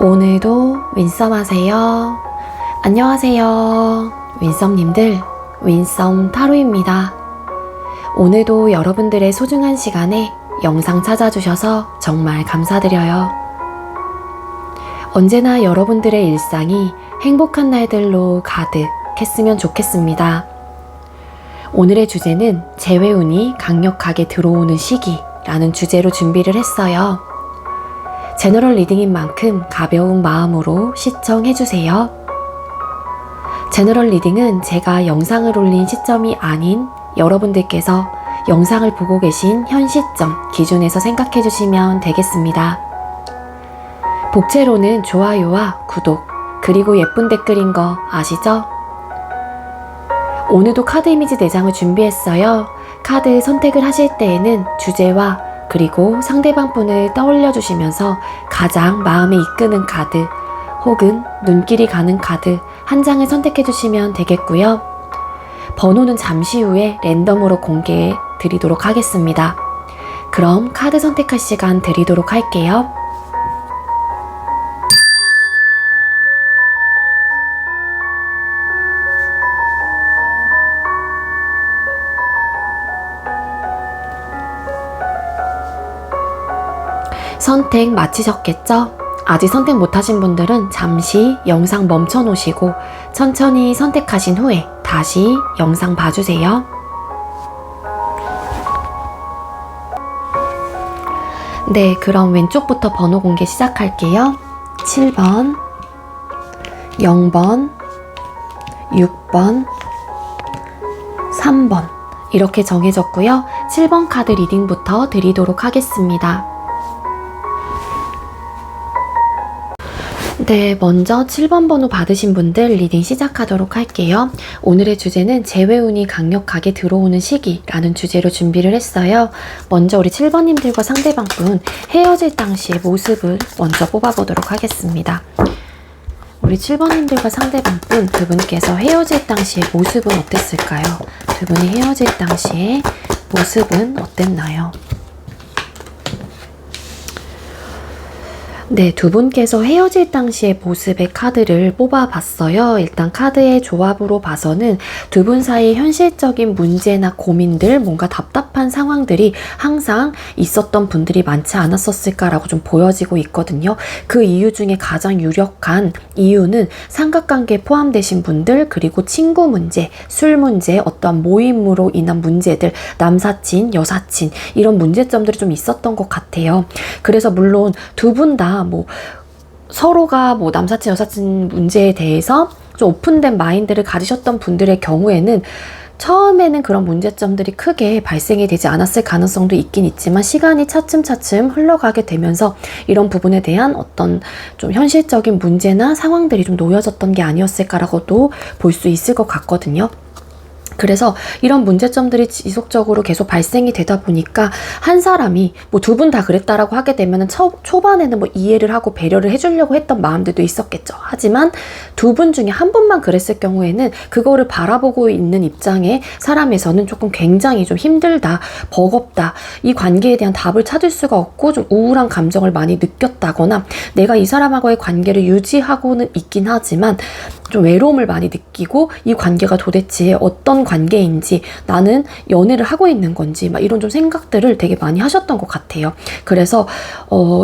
오늘도 윈썸 하세요. 안녕하세요. 윈썸님들, 윈썸 타로입니다. 오늘도 여러분들의 소중한 시간에 영상 찾아주셔서 정말 감사드려요. 언제나 여러분들의 일상이 행복한 날들로 가득했으면 좋겠습니다. 오늘의 주제는 재회운이 강력하게 들어오는 시기라는 주제로 준비를 했어요. 제너럴 리딩인 만큼 가벼운 마음으로 시청해주세요. 제너럴 리딩은 제가 영상을 올린 시점이 아닌 여러분들께서 영상을 보고 계신 현 시점 기준에서 생각해주시면 되겠습니다. 복채로는 좋아요와 구독, 그리고 예쁜 댓글인 거 아시죠? 오늘도 카드 이미지 4장을 준비했어요. 카드 선택을 하실 때에는 주제와 그리고 상대방 분을 떠올려 주시면서 가장 마음에 이끄는 카드 혹은 눈길이 가는 카드 한 장을 선택해 주시면 되겠고요. 번호는 잠시 후에 랜덤으로 공개해 드리도록 하겠습니다. 그럼 카드 선택할 시간 드리도록 할게요. 선택 마치셨겠죠? 아직 선택 못하신 분들은 잠시 영상 멈춰 놓으시고 천천히 선택하신 후에 다시 영상 봐주세요. 네, 그럼 왼쪽부터 번호 공개 시작할게요. 7번, 0번, 6번, 3번 이렇게 정해졌고요. 7번 카드 리딩부터 드리도록 하겠습니다. 네, 먼저 7번 번호 받으신 분들 리딩 시작하도록 할게요. 오늘의 주제는 재회운이 강력하게 들어오는 시기라는 주제로 준비를 했어요. 먼저 우리 7번님들과 상대방분 헤어질 당시의 모습을 먼저 뽑아보도록 하겠습니다. 우리 7번님들과 상대방분 두 분께서 헤어질 당시의 모습은 어땠을까요? 두 분이 헤어질 당시의 모습은 어땠나요? 네, 두 분께서 헤어질 당시의 모습의 카드를 뽑아봤어요. 일단 카드의 조합으로 봐서는 두 분 사이의 현실적인 문제나 고민들, 뭔가 답답한 상황들이 항상 있었던 분들이 많지 않았었을까라고 좀 보여지고 있거든요. 그 이유 중에 가장 유력한 이유는 삼각관계에 포함되신 분들, 그리고 친구 문제, 술 문제, 어떠한 모임으로 인한 문제들, 남사친, 여사친 이런 문제점들이 좀 있었던 것 같아요. 그래서 물론 두 분 다 서로가 남사친 여사친 문제에 대해서 좀 오픈된 마인드를 가지셨던 분들의 경우에는 처음에는 그런 문제점들이 크게 발생이 되지 않았을 가능성도 있긴 있지만 시간이 차츰차츰 흘러가게 되면서 이런 부분에 대한 어떤 좀 현실적인 문제나 상황들이 좀 놓여졌던 게 아니었을까라고도 볼 수 있을 것 같거든요. 그래서 이런 문제점들이 지속적으로 계속 발생이 되다 보니까 한 사람이 두 분 다 그랬다라고 하게 되면 초반에는 이해를 하고 배려를 해주려고 했던 마음들도 있었겠죠. 하지만 두 분 중에 한 분만 그랬을 경우에는 그거를 바라보고 있는 입장의 사람에서는 조금 굉장히 좀 힘들다, 버겁다, 이 관계에 대한 답을 찾을 수가 없고 좀 우울한 감정을 많이 느꼈다거나 내가 이 사람하고의 관계를 유지하고는 있긴 하지만 좀 외로움을 많이 느끼고 이 관계가 도대체 어떤 관계인지, 나는 연애를 하고 있는 건지 이런 좀 생각들을 되게 많이 하셨던 것 같아요. 그래서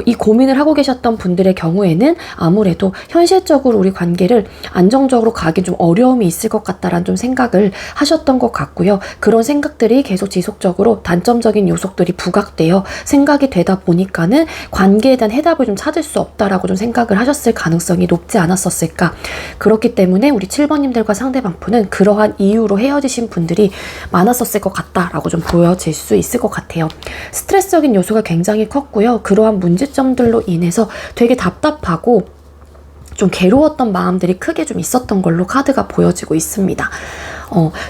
이 고민을 하고 계셨던 분들의 경우에는 아무래도 현실적으로 우리 관계를 안정적으로 가긴 좀 어려움이 있을 것 같다라는 좀 생각을 하셨던 것 같고요. 그런 생각들이 계속 지속적으로 단점적인 요소들이 부각되어 생각이 되다 보니까는 관계에 대한 해답을 좀 찾을 수 없다라고 좀 생각을 하셨을 가능성이 높지 않았었을까. 그렇기 때문에 우리 7번님들과 상대방분은 그러한 이유로 헤어지신 분들이 많았었을 것 같다라고 좀 보여질 수 있을 것 같아요. 스트레스적인 요소가 굉장히 컸고요. 그러한 문제점들로 인해서 되게 답답하고 좀 괴로웠던 마음들이 크게 좀 있었던 걸로 카드가 보여지고 있습니다.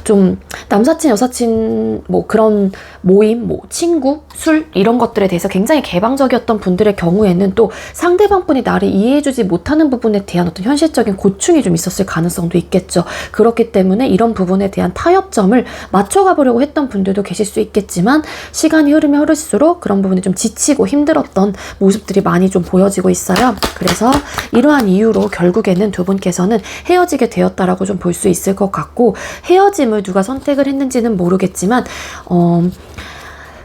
좀 남사친, 여사친, 뭐 그런 모임, 뭐 친구, 술 이런 것들에 대해서 굉장히 개방적이었던 분들의 경우에는 또 상대방분이 나를 이해해주지 못하는 부분에 대한 어떤 현실적인 고충이 좀 있었을 가능성도 있겠죠. 그렇기 때문에 이런 부분에 대한 타협점을 맞춰가 보려고 했던 분들도 계실 수 있겠지만 시간이 흐르면 흐를수록 그런 부분이 좀 지치고 힘들었던 모습들이 많이 좀 보여지고 있어요. 그래서 이러한 이유로 결국에는 두 분께서는 헤어지게 되었다라고 좀 볼 수 있을 것 같고, 헤어짐을 누가 선택을 했는지는 모르겠지만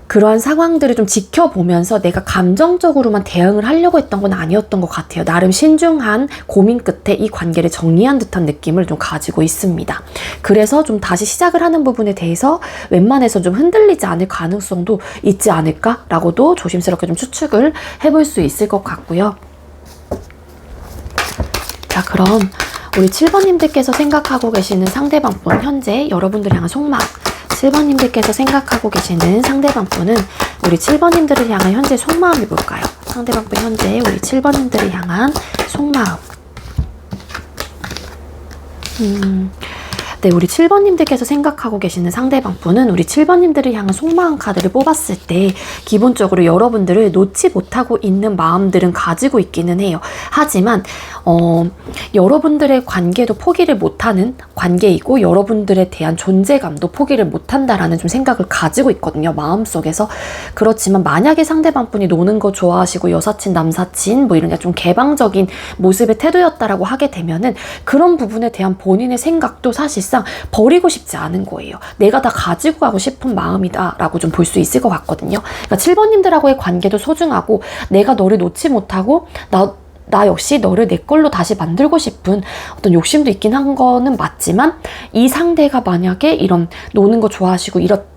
그러한 상황들을 좀 지켜보면서 내가 감정적으로만 대응을 하려고 했던 건 아니었던 것 같아요. 나름 신중한 고민 끝에 이 관계를 정리한 듯한 느낌을 좀 가지고 있습니다. 그래서 좀 다시 시작을 하는 부분에 대해서 웬만해서 좀 흔들리지 않을 가능성도 있지 않을까라고도 조심스럽게 좀 추측을 해볼 수 있을 것 같고요. 자, 그럼 우리 7번님들께서 생각하고 계시는 상대방분, 현재 여러분들 향한 속마음, 7번님들께서 생각하고 계시는 상대방분은 우리 7번님들을 향한 현재 속마음이 뭘까요? 상대방분 현재 우리 7번님들을 향한 속마음. 네, 우리 7번님들께서 생각하고 계시는 상대방분은 우리 7번님들을 향한 속마음 카드를 뽑았을 때 기본적으로 여러분들을 놓지 못하고 있는 마음들은 가지고 있기는 해요. 하지만 여러분들의 관계도 포기를 못하는 관계이고 여러분들에 대한 존재감도 포기를 못한다라는 좀 생각을 가지고 있거든요. 마음속에서. 그렇지만 만약에 상대방분이 노는 거 좋아하시고 여사친, 남사친 뭐 이런 좀 개방적인 모습의 태도였다라고 하게 되면은 그런 부분에 대한 본인의 생각도 사실상 버리고 싶지 않은 거예요. 내가 다 가지고 가고 싶은 마음이다 라고 좀 볼 수 있을 것 같거든요. 그러니까 7번님들하고의 관계도 소중하고 내가 너를 놓지 못하고 나 역시 너를 내 걸로 다시 만들고 싶은 어떤 욕심도 있긴 한 거는 맞지만 이 상대가 만약에 이런 노는 거 좋아하시고 이렇던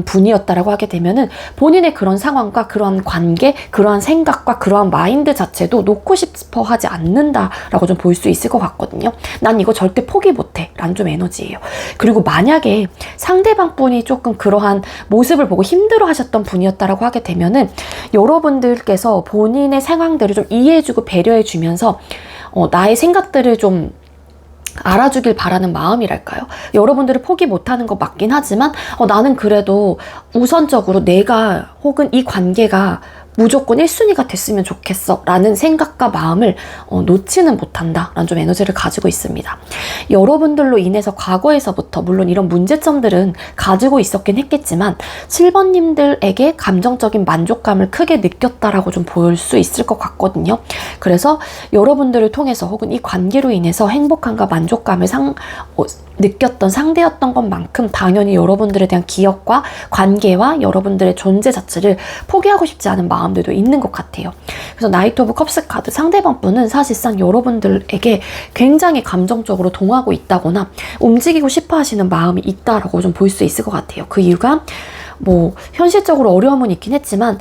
분이었다라고 하게 되면은 본인의 그런 상황과 그러한 관계, 그러한 생각과 그러한 마인드 자체도 놓고 싶어 하지 않는다라고 좀 볼 수 있을 것 같거든요. 난 이거 절대 포기 못해 라는 좀 에너지예요. 그리고 만약에 상대방 분이 조금 그러한 모습을 보고 힘들어 하셨던 분이었다라고 하게 되면은 여러분들께서 본인의 상황들을 좀 이해해주고 배려해주면서 나의 생각들을 좀 알아주길 바라는 마음이랄까요? 여러분들을 포기 못하는 거 맞긴 하지만 나는 그래도 우선적으로 내가 혹은 이 관계가 무조건 1순위가 됐으면 좋겠어 라는 생각과 마음을 놓지는 못한다 라는 좀 에너지를 가지고 있습니다. 여러분들로 인해서 과거에서부터 물론 이런 문제점들은 가지고 있었긴 했겠지만 7번님들에게 감정적인 만족감을 크게 느꼈다라고 좀 볼 수 있을 것 같거든요. 그래서 여러분들을 통해서 혹은 이 관계로 인해서 행복함과 만족감을 느꼈던 상대였던 것만큼 당연히 여러분들에 대한 기억과 관계와 여러분들의 존재 자체를 포기하고 싶지 않은 마음들도 있는 것 같아요. 그래서 나이트 오브 컵스 카드, 상대방 분은 사실상 여러분들에게 굉장히 감정적으로 동하고 있다거나 움직이고 싶어 하시는 마음이 있다라고 좀 볼 수 있을 것 같아요. 그 이유가 뭐 현실적으로 어려움은 있긴 했지만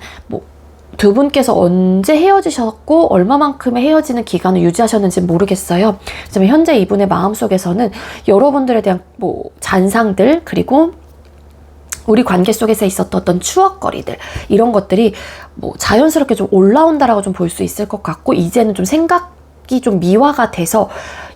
두 분께서 언제 헤어지셨고 얼마만큼의 헤어지는 기간을 유지하셨는지 모르겠어요. 하지만 현재 이분의 마음속에서는 여러분들에 대한 잔상들, 그리고 우리 관계 속에서 있었던 어떤 추억거리들, 이런 것들이 자연스럽게 좀 올라온다라고 좀 볼 수 있을 것 같고, 이제는 좀 생각이 좀 미화가 돼서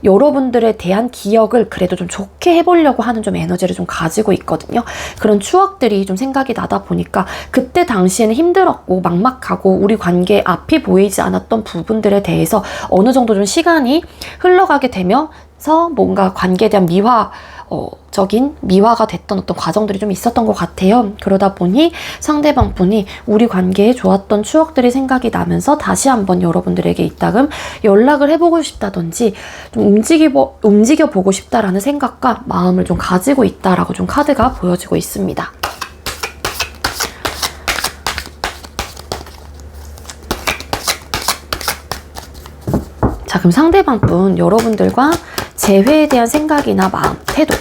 여러분들에 대한 기억을 그래도 좀 좋게 해보려고 하는 좀 에너지를 좀 가지고 있거든요. 그런 추억들이 좀 생각이 나다 보니까 그때 당시에는 힘들었고 막막하고 우리 관계에 앞이 보이지 않았던 부분들에 대해서 어느 정도 좀 시간이 흘러가게 되면서 뭔가 관계에 대한 적인 미화가 됐던 어떤 과정들이 좀 있었던 것 같아요. 그러다 보니 상대방 분이 우리 관계에 좋았던 추억들이 생각이 나면서 다시 한번 여러분들에게 이따금 연락을 해보고 싶다든지 좀 움직여보고 싶다라는 생각과 마음을 좀 가지고 있다라고 좀 카드가 보여지고 있습니다. 자, 그럼 상대방 분, 여러분들과 재회에 대한 생각이나 마음, 태도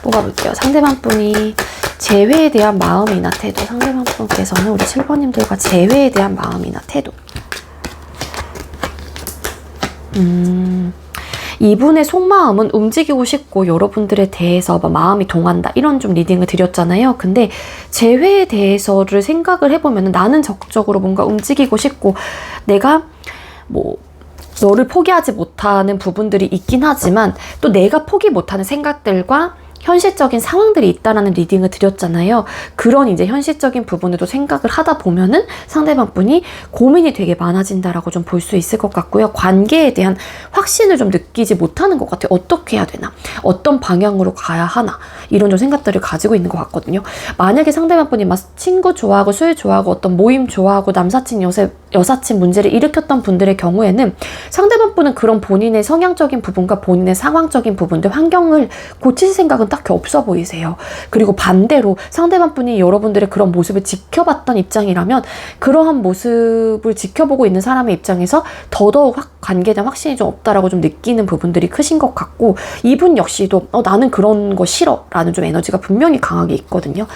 뽑아볼게요. 상대방 분이 재회에 대한 마음이나 태도, 상대방 분께서는 우리 7번님들과 재회에 대한 마음이나 태도. 이분의 속마음은 움직이고 싶고 여러분들에 대해서 마음이 동한다, 이런 좀 리딩을 드렸잖아요. 근데 재회에 대해서를 생각을 해보면 나는 적극적으로 뭔가 움직이고 싶고 내가 너를 포기하지 못하는 부분들이 있긴 하지만 또 내가 포기 못하는 생각들과 현실적인 상황들이 있다라는 리딩을 드렸잖아요. 그런 이제 현실적인 부분에도 생각을 하다 보면은 상대방 분이 고민이 되게 많아진다라고 좀 볼 수 있을 것 같고요. 관계에 대한 확신을 좀 느끼지 못하는 것 같아요. 어떻게 해야 되나? 어떤 방향으로 가야 하나? 이런 좀 생각들을 가지고 있는 것 같거든요. 만약에 상대방 분이 막 친구 좋아하고 술 좋아하고 어떤 모임 좋아하고 남사친 여사친 문제를 일으켰던 분들의 경우에는 상대방 분은 그런 본인의 성향적인 부분과 본인의 상황적인 부분들, 환경을 고칠 생각은 딱히 없어 보이세요. 그리고 반대로 상대방 분이 여러분들의 그런 모습을 지켜봤던 입장이라면 그러한 모습을 지켜보고 있는 사람의 입장에서 더더욱 관계에 대한 확신이 좀 없다라고 좀 느끼는 부분들이 크신 것 같고, 이분 역시도 나는 그런 거 싫어 라는 좀 에너지가 분명히 강하게 있거든요.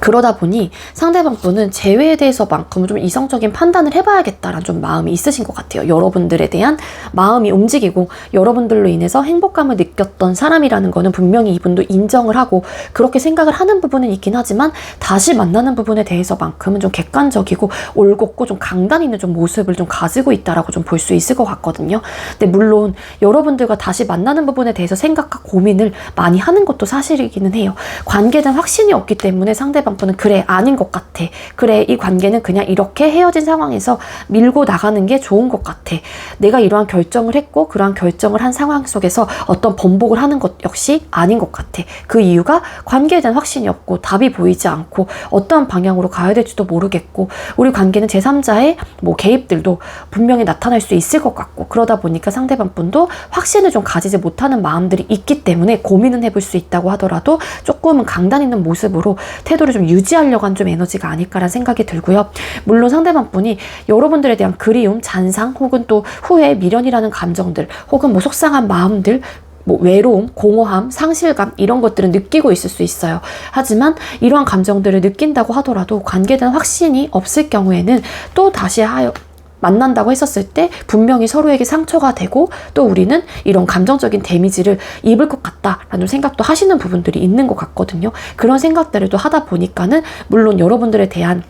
그러다 보니 상대방 분은 재회에 대해서만큼은 좀 이성적인 판단을 해봐야겠다라는 좀 마음이 있으신 것 같아요. 여러분들에 대한 마음이 움직이고 여러분들로 인해서 행복감을 느꼈던 사람이라는 거는 분명히 이분도 인정을 하고 그렇게 생각을 하는 부분은 있긴 하지만, 다시 만나는 부분에 대해서만큼은 좀 객관적이고 올곧고 좀 강단 있는 좀 모습을 좀 가지고 있다라고 좀 볼 수 있을 것 같거든요. 근데 물론 여러분들과 다시 만나는 부분에 대해서 생각과 고민을 많이 하는 것도 사실이기는 해요. 관계에 대한 확신이 없기 때문에 상대방 분은 그래, 아닌 것 같아. 그래, 이 관계는 그냥 이렇게 헤어진 상황에서 밀고 나가는 게 좋은 것 같아. 내가 이러한 결정을 했고 그러한 결정을 한 상황 속에서 어떤 번복을 하는 것 역시 아닌 것 같아. 그 이유가 관계에 대한 확신이 없고 답이 보이지 않고 어떠한 방향으로 가야 될지도 모르겠고, 우리 관계는 제3자의 뭐 개입들도 분명히 나타날 수 있을 것 같고, 그러다 보니까 상대방 분도 확신을 좀 가지지 못하는 마음들이 있기 때문에 고민은 해볼 수 있다고 하더라도 조금은 강단 있는 모습으로 태도를 좀 유지하려고 한 좀 에너지가 아닐까라는 생각이 들고요. 물론 상대방 분이 여러분들에 대한 그리움, 잔상, 혹은 또 후회, 미련이라는 감정들, 혹은 뭐 속상한 마음들, 뭐 외로움, 공허함, 상실감, 이런 것들은 느끼고 있을 수 있어요. 하지만 이러한 감정들을 느낀다고 하더라도 관계에 대한 확신이 없을 경우에는 또 다시 만난다고 했었을 때 분명히 서로에게 상처가 되고 또 우리는 이런 감정적인 데미지를 입을 것 같다라는 생각도 하시는 부분들이 있는 것 같거든요. 그런 생각들을 또 하다 보니까는 물론 여러분들에 대한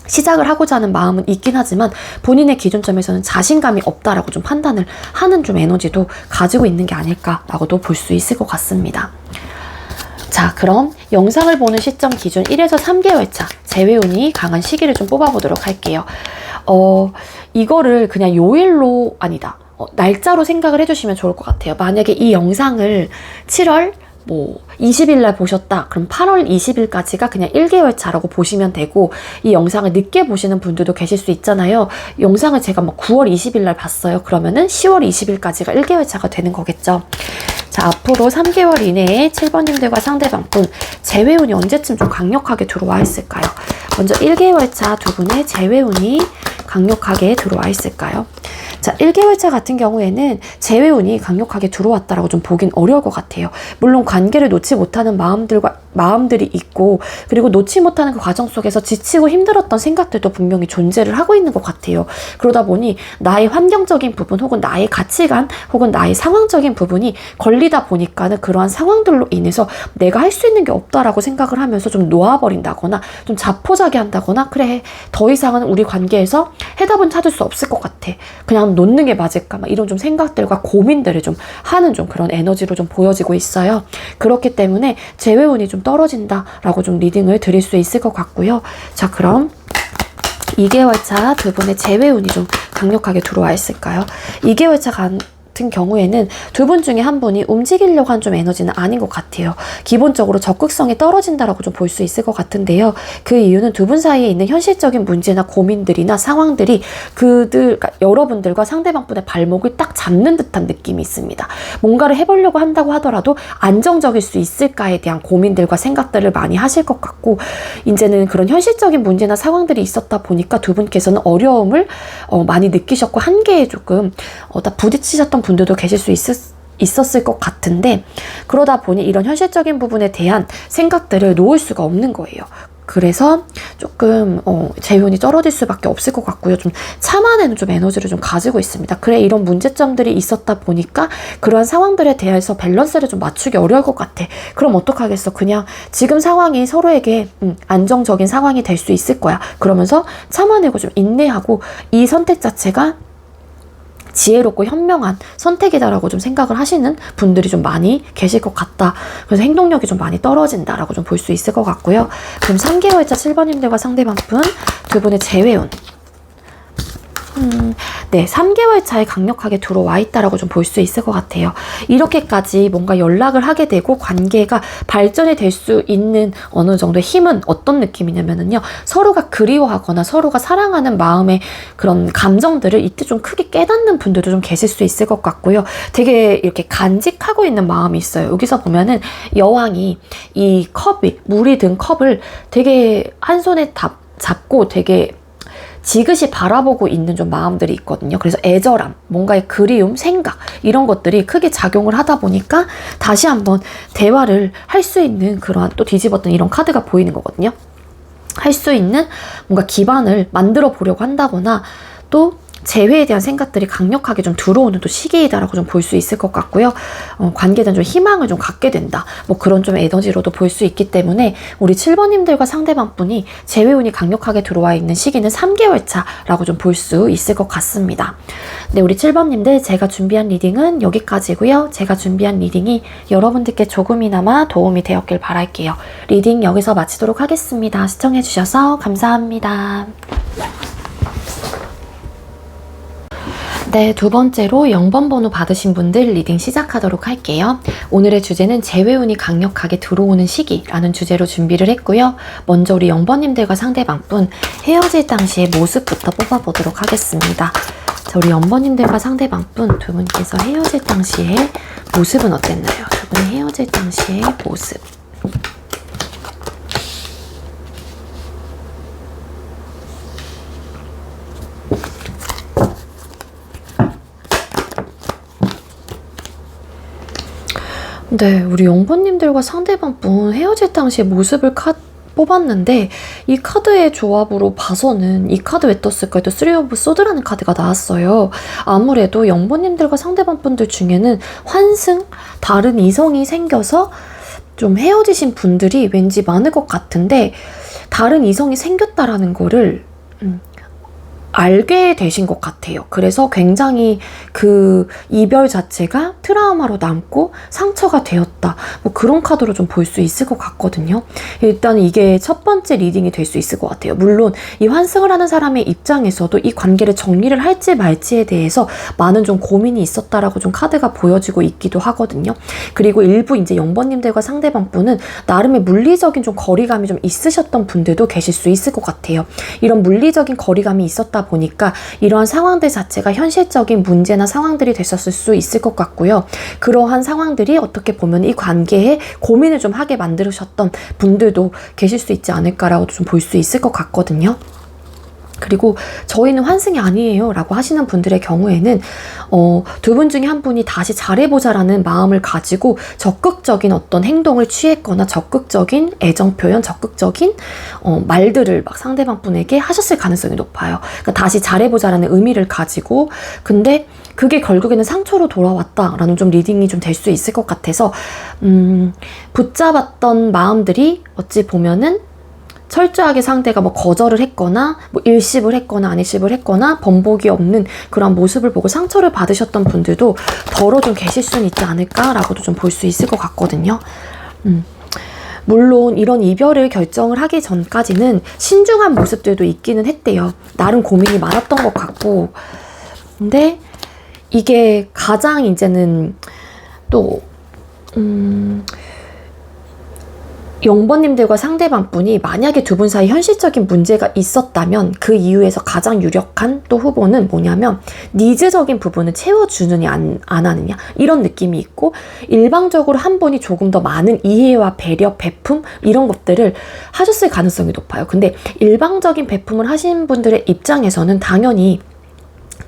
시작을 하고자 하는 마음은 있긴 하지만 본인의 기준점에서는 자신감이 없다라고 좀 판단을 하는 좀 에너지도 가지고 있는 게 아닐까라고도 볼 수 있을 것 같습니다. 자, 그럼 영상을 보는 시점 기준 1에서 3개월 차 재회운이 강한 시기를 좀 뽑아보도록 할게요. 이거를 그냥 요일로 아니다. 날짜로 생각을 해주시면 좋을 것 같아요. 만약에 이 영상을 7월 20일 날 보셨다. 그럼 8월 20일까지가 그냥 1개월 차라고 보시면 되고, 이 영상을 늦게 보시는 분들도 계실 수 있잖아요. 영상을 제가 9월 20일 날 봤어요. 그러면은 10월 20일까지가 1개월 차가 되는 거겠죠. 자, 앞으로 3개월 이내에 7번님들과 상대방분 재회운이 언제쯤 좀 강력하게 들어와 있을까요? 먼저 1개월 차 두 분의 재회운이 강력하게 들어와 있을까요? 자, 1개월 차 같은 경우에는 재회운이 강력하게 들어왔다라고 좀 보긴 어려울 것 같아요. 물론 관계를 놓지 못하는 마음들이 있고, 그리고 놓지 못하는 그 과정 속에서 지치고 힘들었던 생각들도 분명히 존재를 하고 있는 것 같아요. 그러다 보니 나의 환경적인 부분, 혹은 나의 가치관, 혹은 나의 상황적인 부분이 걸리다 보니까는 그러한 상황들로 인해서 내가 할 수 있는 게 없다라고 생각을 하면서 좀 놓아버린다거나 좀 자포자기 한다거나, 그래, 더 이상은 우리 관계에서 해답은 찾을 수 없을 것 같아. 그냥 놓는 게 맞을까? 이런 좀 생각들과 고민들을 좀 하는 좀 그런 에너지로 좀 보여지고 있어요. 그렇기 때문에 재회운이 좀 떨어진다라고 좀 리딩을 드릴 수 있을 것 같고요. 자, 그럼 2개월 차 두 분의 재회운이 좀 강력하게 들어와 있을까요? 2개월 차 같은 경우에는 두 분 중에 한 분이 움직이려고 한 좀 에너지는 아닌 것 같아요. 기본적으로 적극성이 떨어진다라고 좀 볼 수 있을 것 같은데요. 그 이유는 두 분 사이에 있는 현실적인 문제나 고민들이나 상황들이 그러니까 여러분들과 상대방분의 발목을 딱 잡는 듯한 느낌이 있습니다. 뭔가를 해보려고 한다고 하더라도 안정적일 수 있을까에 대한 고민들과 생각들을 많이 하실 것 같고, 이제는 그런 현실적인 문제나 상황들이 있었다 보니까 두 분께서는 어려움을 많이 느끼셨고 한계에 조금 다 부딪히셨던 분들도 계실 수 있었을 것 같은데, 그러다 보니 이런 현실적인 부분에 대한 생각들을 놓을 수가 없는 거예요. 그래서 조금 재회운이 떨어질 수밖에 없을 것 같고요. 좀 참아내는 좀 에너지를 좀 가지고 있습니다. 그래, 이런 문제점들이 있었다 보니까 그러한 상황들에 대해서 밸런스를 좀 맞추기 어려울 것 같아. 그럼 어떡하겠어. 그냥 지금 상황이 서로에게 안정적인 상황이 될 수 있을 거야. 그러면서 참아내고 좀 인내하고, 이 선택 자체가 지혜롭고 현명한 선택이다라고 좀 생각을 하시는 분들이 좀 많이 계실 것 같다. 그래서 행동력이 좀 많이 떨어진다라고 좀 볼 수 있을 것 같고요. 그럼 3개월차 7번님들과 상대방분 두 분의 재회운. 네, 3개월 차에 강력하게 들어와 있다라고 좀 볼 수 있을 것 같아요. 이렇게까지 뭔가 연락을 하게 되고 관계가 발전이 될 수 있는 어느 정도의 힘은 어떤 느낌이냐면요. 서로가 그리워하거나 서로가 사랑하는 마음의 그런 감정들을 이때 좀 크게 깨닫는 분들도 좀 계실 수 있을 것 같고요. 되게 이렇게 간직하고 있는 마음이 있어요. 여기서 보면은 여왕이 이 컵이, 물이 든 컵을 되게 한 손에 잡고 되게 지그시 바라보고 있는 좀 마음들이 있거든요. 그래서 애절함, 뭔가의 그리움, 생각 이런 것들이 크게 작용을 하다 보니까 다시 한번 대화를 할 수 있는 그러한 또 뒤집었던 이런 카드가 보이는 거거든요. 할 수 있는 뭔가 기반을 만들어 보려고 한다거나 또 재회에 대한 생각들이 강력하게 좀 들어오는 또 시기이다라고 좀 볼 수 있을 것 같고요. 관계에 대한 좀 희망을 좀 갖게 된다. 뭐 그런 좀 에너지로도 볼 수 있기 때문에 우리 7번님들과 상대방분이 재회운이 강력하게 들어와 있는 시기는 3개월 차라고 좀 볼 수 있을 것 같습니다. 네, 우리 7번님들 제가 준비한 리딩은 여기까지고요. 제가 준비한 리딩이 여러분들께 조금이나마 도움이 되었길 바랄게요. 리딩 여기서 마치도록 하겠습니다. 시청해주셔서 감사합니다. 네, 두 번째로 0번 번호 받으신 분들 리딩 시작하도록 할게요. 오늘의 주제는 재회운이 강력하게 들어오는 시기라는 주제로 준비를 했고요. 먼저 우리 0번님들과 상대방분 헤어질 당시의 모습부터 뽑아보도록 하겠습니다. 자, 우리 0번님들과 상대방분 두 분께서 헤어질 당시의 모습은 어땠나요? 두 분이 헤어질 당시의 모습. 네, 우리 0번님들과 상대방분 헤어질 당시의 모습을 뽑았는데 이 카드의 조합으로 봐서는 이 카드 왜 떴을까요? 또 3 오브 소드라는 카드가 나왔어요. 아무래도 0번님들과 상대방분들 중에는 환승, 다른 이성이 생겨서 좀 헤어지신 분들이 왠지 많을 것 같은데 다른 이성이 생겼다라는 거를 알게 되신 것 같아요. 그래서 굉장히 그 이별 자체가 트라우마로 남고 상처가 되었다. 뭐 그런 카드로 좀 볼 수 있을 것 같거든요. 일단 이게 첫 번째 리딩이 될 수 있을 것 같아요. 물론 이 환승을 하는 사람의 입장에서도 이 관계를 정리를 할지 말지에 대해서 많은 좀 고민이 있었다라고 좀 카드가 보여지고 있기도 하거든요. 그리고 일부 이제 0번님들과 상대방분은 나름의 물리적인 좀 거리감이 좀 있으셨던 분들도 계실 수 있을 것 같아요. 이런 물리적인 거리감이 있었다 보니까 이러한 상황들 자체가 현실적인 문제나 상황들이 됐었을 수 있을 것 같고요. 그러한 상황들이 어떻게 보면 이 관계에 고민을 좀 하게 만들으셨던 분들도 계실 수 있지 않을까라고 좀 볼 수 있을 것 같거든요. 그리고 저희는 환승이 아니에요 라고 하시는 분들의 경우에는 두 분 중에 한 분이 다시 잘해보자라는 마음을 가지고 적극적인 어떤 행동을 취했거나 적극적인 애정 표현, 적극적인 말들을 막 상대방 분에게 하셨을 가능성이 높아요. 그러니까 다시 잘해보자라는 의미를 가지고 근데 그게 결국에는 상처로 돌아왔다라는 좀 리딩이 좀 될 수 있을 것 같아서 붙잡았던 마음들이 어찌 보면은 철저하게 상대가 뭐 거절을 했거나 뭐 일십을 했거나 안일십을 했거나 번복이 없는 그런 모습을 보고 상처를 받으셨던 분들도 덜어 좀 계실 수는 있지 않을까라고도 좀 볼 수 있을 것 같거든요. 물론 이런 이별을 결정을 하기 전까지는 신중한 모습들도 있기는 했대요. 나름 고민이 많았던 것 같고 근데 이게 가장 이제는 또 0번님들과 상대방분이 만약에 두 분 사이 현실적인 문제가 있었다면 그 이유에서 가장 유력한 또 후보는 뭐냐면 니즈적인 부분을 채워주느냐 안 하느냐 이런 느낌이 있고 일방적으로 한 분이 조금 더 많은 이해와 배려, 베품 이런 것들을 하셨을 가능성이 높아요. 근데 일방적인 베품을 하신 분들의 입장에서는 당연히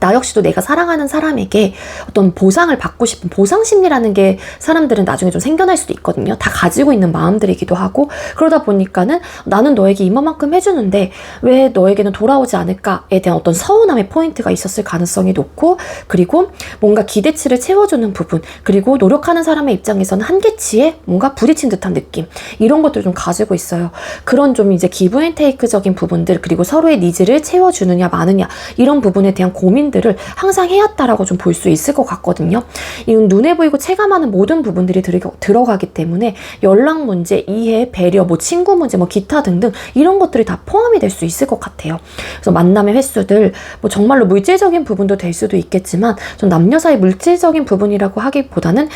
나 역시도 내가 사랑하는 사람에게 어떤 보상을 받고 싶은 보상심리라는 게 사람들은 나중에 좀 생겨날 수도 있거든요. 다 가지고 있는 마음들이기도 하고 그러다 보니까는 나는 너에게 이만큼 해주는데 왜 너에게는 돌아오지 않을까에 대한 어떤 서운함의 포인트가 있었을 가능성이 높고 그리고 뭔가 기대치를 채워주는 부분 그리고 노력하는 사람의 입장에서는 한계치에 뭔가 부딪힌 듯한 느낌 이런 것들을 좀 가지고 있어요. 그런 좀 이제 기브 앤 테이크적인 부분들 그리고 서로의 니즈를 채워주느냐 마느냐 이런 부분에 대한 고민들 고민들을 항상 해왔다라고 좀 볼 수 있을 것 같거든요. 이건 눈에 보이고 체감하는 모든 부분들이 들어가기 때문에 연락 문제, 이해, 배려, 뭐 친구 문제, 뭐 기타 등등 이런 것들이 다 포함이 될 수 있을 것 같아요. 그래서 만남의 횟수들, 뭐 정말로 물질적인 부분도 될 수도 있겠지만 좀 남녀 사이 물질적인 부분이라고 하기보다는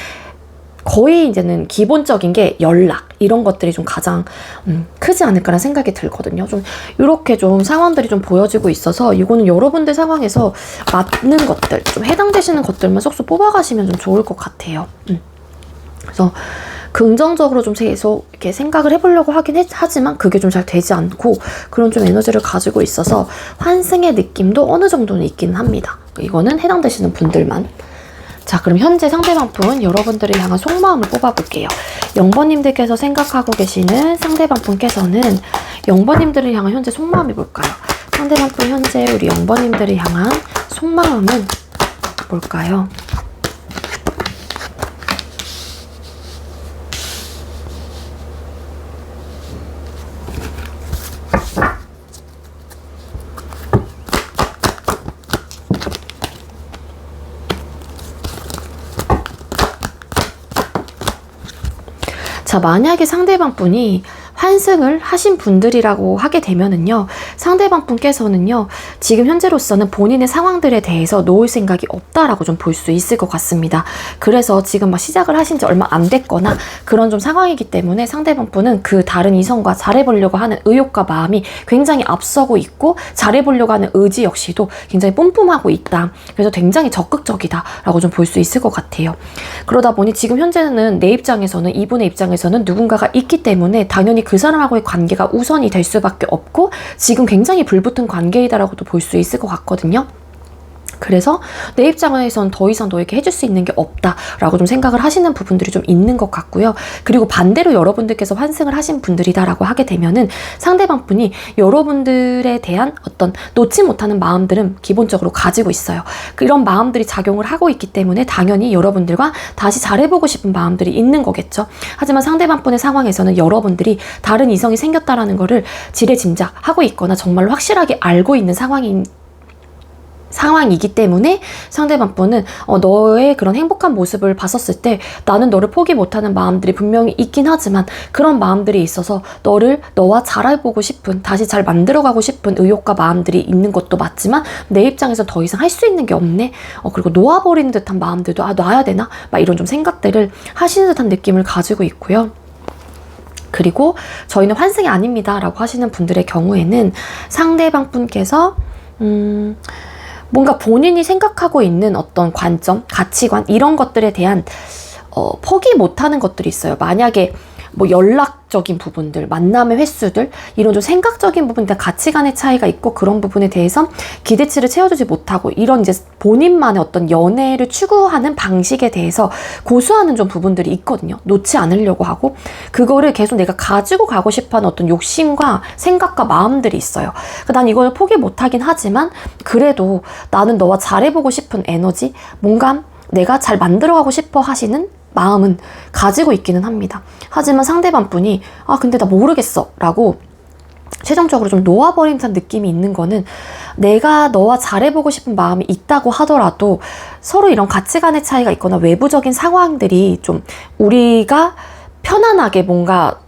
거의 이제는 기본적인 게 연락 이런 것들이 좀 가장 크지 않을까라는 생각이 들거든요. 좀 이렇게 좀 상황들이 좀 보여지고 있어서 이거는 여러분들 상황에서 맞는 것들, 좀 해당되시는 것들만 쏙쏙 뽑아가시면 좀 좋을 것 같아요. 그래서 긍정적으로 좀 계속 이렇게 생각을 해보려고 하긴 하지만 그게 좀 잘 되지 않고 그런 좀 에너지를 가지고 있어서 환승의 느낌도 어느 정도는 있긴 합니다. 이거는 해당되시는 분들만. 자, 그럼 현재 상대방 분 여러분들을 향한 속마음을 뽑아볼게요. 0번님들께서 생각하고 계시는 상대방 분께서는 0번님들을 향한 현재 속마음이 뭘까요? 상대방 분 현재 우리 0번님들을 향한 속마음은 뭘까요? 자, 만약에 상대방 분이 환승을 하신 분들이라고 하게 되면은요, 상대방 분께서는요, 지금 현재로서는 본인의 상황들에 대해서 놓을 생각이 없다라고 좀 볼 수 있을 것 같습니다. 그래서 지금 막 시작을 하신 지 얼마 안 됐거나 그런 좀 상황이기 때문에 상대방 분은 그 다른 이성과 잘해보려고 하는 의욕과 마음이 굉장히 앞서고 있고 잘해보려고 하는 의지 역시도 굉장히 뿜뿜하고 있다. 그래서 굉장히 적극적이다라고 좀 볼 수 있을 것 같아요. 그러다 보니 지금 현재는 내 입장에서는, 이분의 입장에서는 누군가가 있기 때문에 당연히 그 사람하고의 관계가 우선이 될 수밖에 없고 지금 굉장히 불붙은 관계이다라고도 볼 수 있을 것 같거든요. 그래서 내 입장에선 더 이상 너에게 해줄 수 있는 게 없다라고 좀 생각을 하시는 부분들이 좀 있는 것 같고요. 그리고 반대로 여러분들께서 환승을 하신 분들이다라고 하게 되면은 상대방 분이 여러분들에 대한 어떤 놓지 못하는 마음들은 기본적으로 가지고 있어요. 그런 마음들이 작용을 하고 있기 때문에 당연히 여러분들과 다시 잘해보고 싶은 마음들이 있는 거겠죠. 하지만 상대방 분의 상황에서는 여러분들이 다른 이성이 생겼다라는 거를 지레짐작하고 있거나 정말로 확실하게 알고 있는 상황이기 때문에 상대방 분은 너의 그런 행복한 모습을 봤었을 때 나는 너를 포기 못하는 마음들이 분명히 있긴 하지만 그런 마음들이 있어서 너와 잘해보고 싶은, 다시 잘 만들어가고 싶은 의욕과 마음들이 있는 것도 맞지만 내 입장에서 더 이상 할 수 있는 게 없네. 그리고 놓아버리는 듯한 마음들도 놔야 되나? 막 이런 좀 생각들을 하시는 듯한 느낌을 가지고 있고요. 그리고 저희는 환승이 아닙니다 라고 하시는 분들의 경우에는 상대방 분께서 뭔가 본인이 생각하고 있는 어떤 관점, 가치관 이런 것들에 대한 포기 못하는 것들이 있어요. 만약에 뭐 연락적인 부분들, 만남의 횟수들 이런 좀 생각적인 부분들, 가치관의 차이가 있고 그런 부분에 대해서 기대치를 채워주지 못하고 이런 이제 본인만의 어떤 연애를 추구하는 방식에 대해서 고수하는 좀 부분들이 있거든요. 놓지 않으려고 하고 그거를 계속 내가 가지고 가고 싶어하는 어떤 욕심과 생각과 마음들이 있어요. 난 이걸 포기 못하긴 하지만 그래도 나는 너와 잘해보고 싶은 에너지, 뭔가 내가 잘 만들어가고 싶어 하시는 마음은 가지고 있기는 합니다. 하지만 상대방 분이 근데 나 모르겠어 라고 최종적으로 좀 놓아버린 듯한 느낌이 있는 거는 내가 너와 잘해보고 싶은 마음이 있다고 하더라도 서로 이런 가치관의 차이가 있거나 외부적인 상황들이 좀 우리가 편안하게 뭔가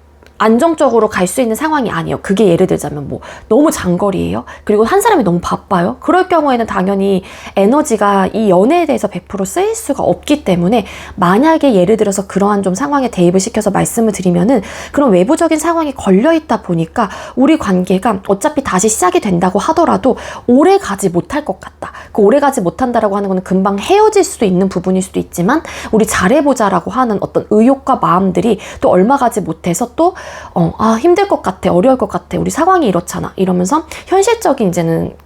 안정적으로 갈 수 있는 상황이 아니에요. 그게 예를 들자면 뭐 너무 장거리예요. 그리고 한 사람이 너무 바빠요. 그럴 경우에는 당연히 에너지가 이 연애에 대해서 100% 쓰일 수가 없기 때문에 만약에 예를 들어서 그러한 좀 상황에 대입을 시켜서 말씀을 드리면은 그런 외부적인 상황이 걸려있다 보니까 우리 관계가 어차피 다시 시작이 된다고 하더라도 오래 가지 못할 것 같다. 그 오래 가지 못한다라고 하는 거는 금방 헤어질 수도 있는 부분일 수도 있지만 우리 잘해보자라고 하는 어떤 의욕과 마음들이 또 얼마 가지 못해서 또 힘들 것 같아, 어려울 것 같아, 우리 상황이 이렇잖아 이러면서 현실적인 이제는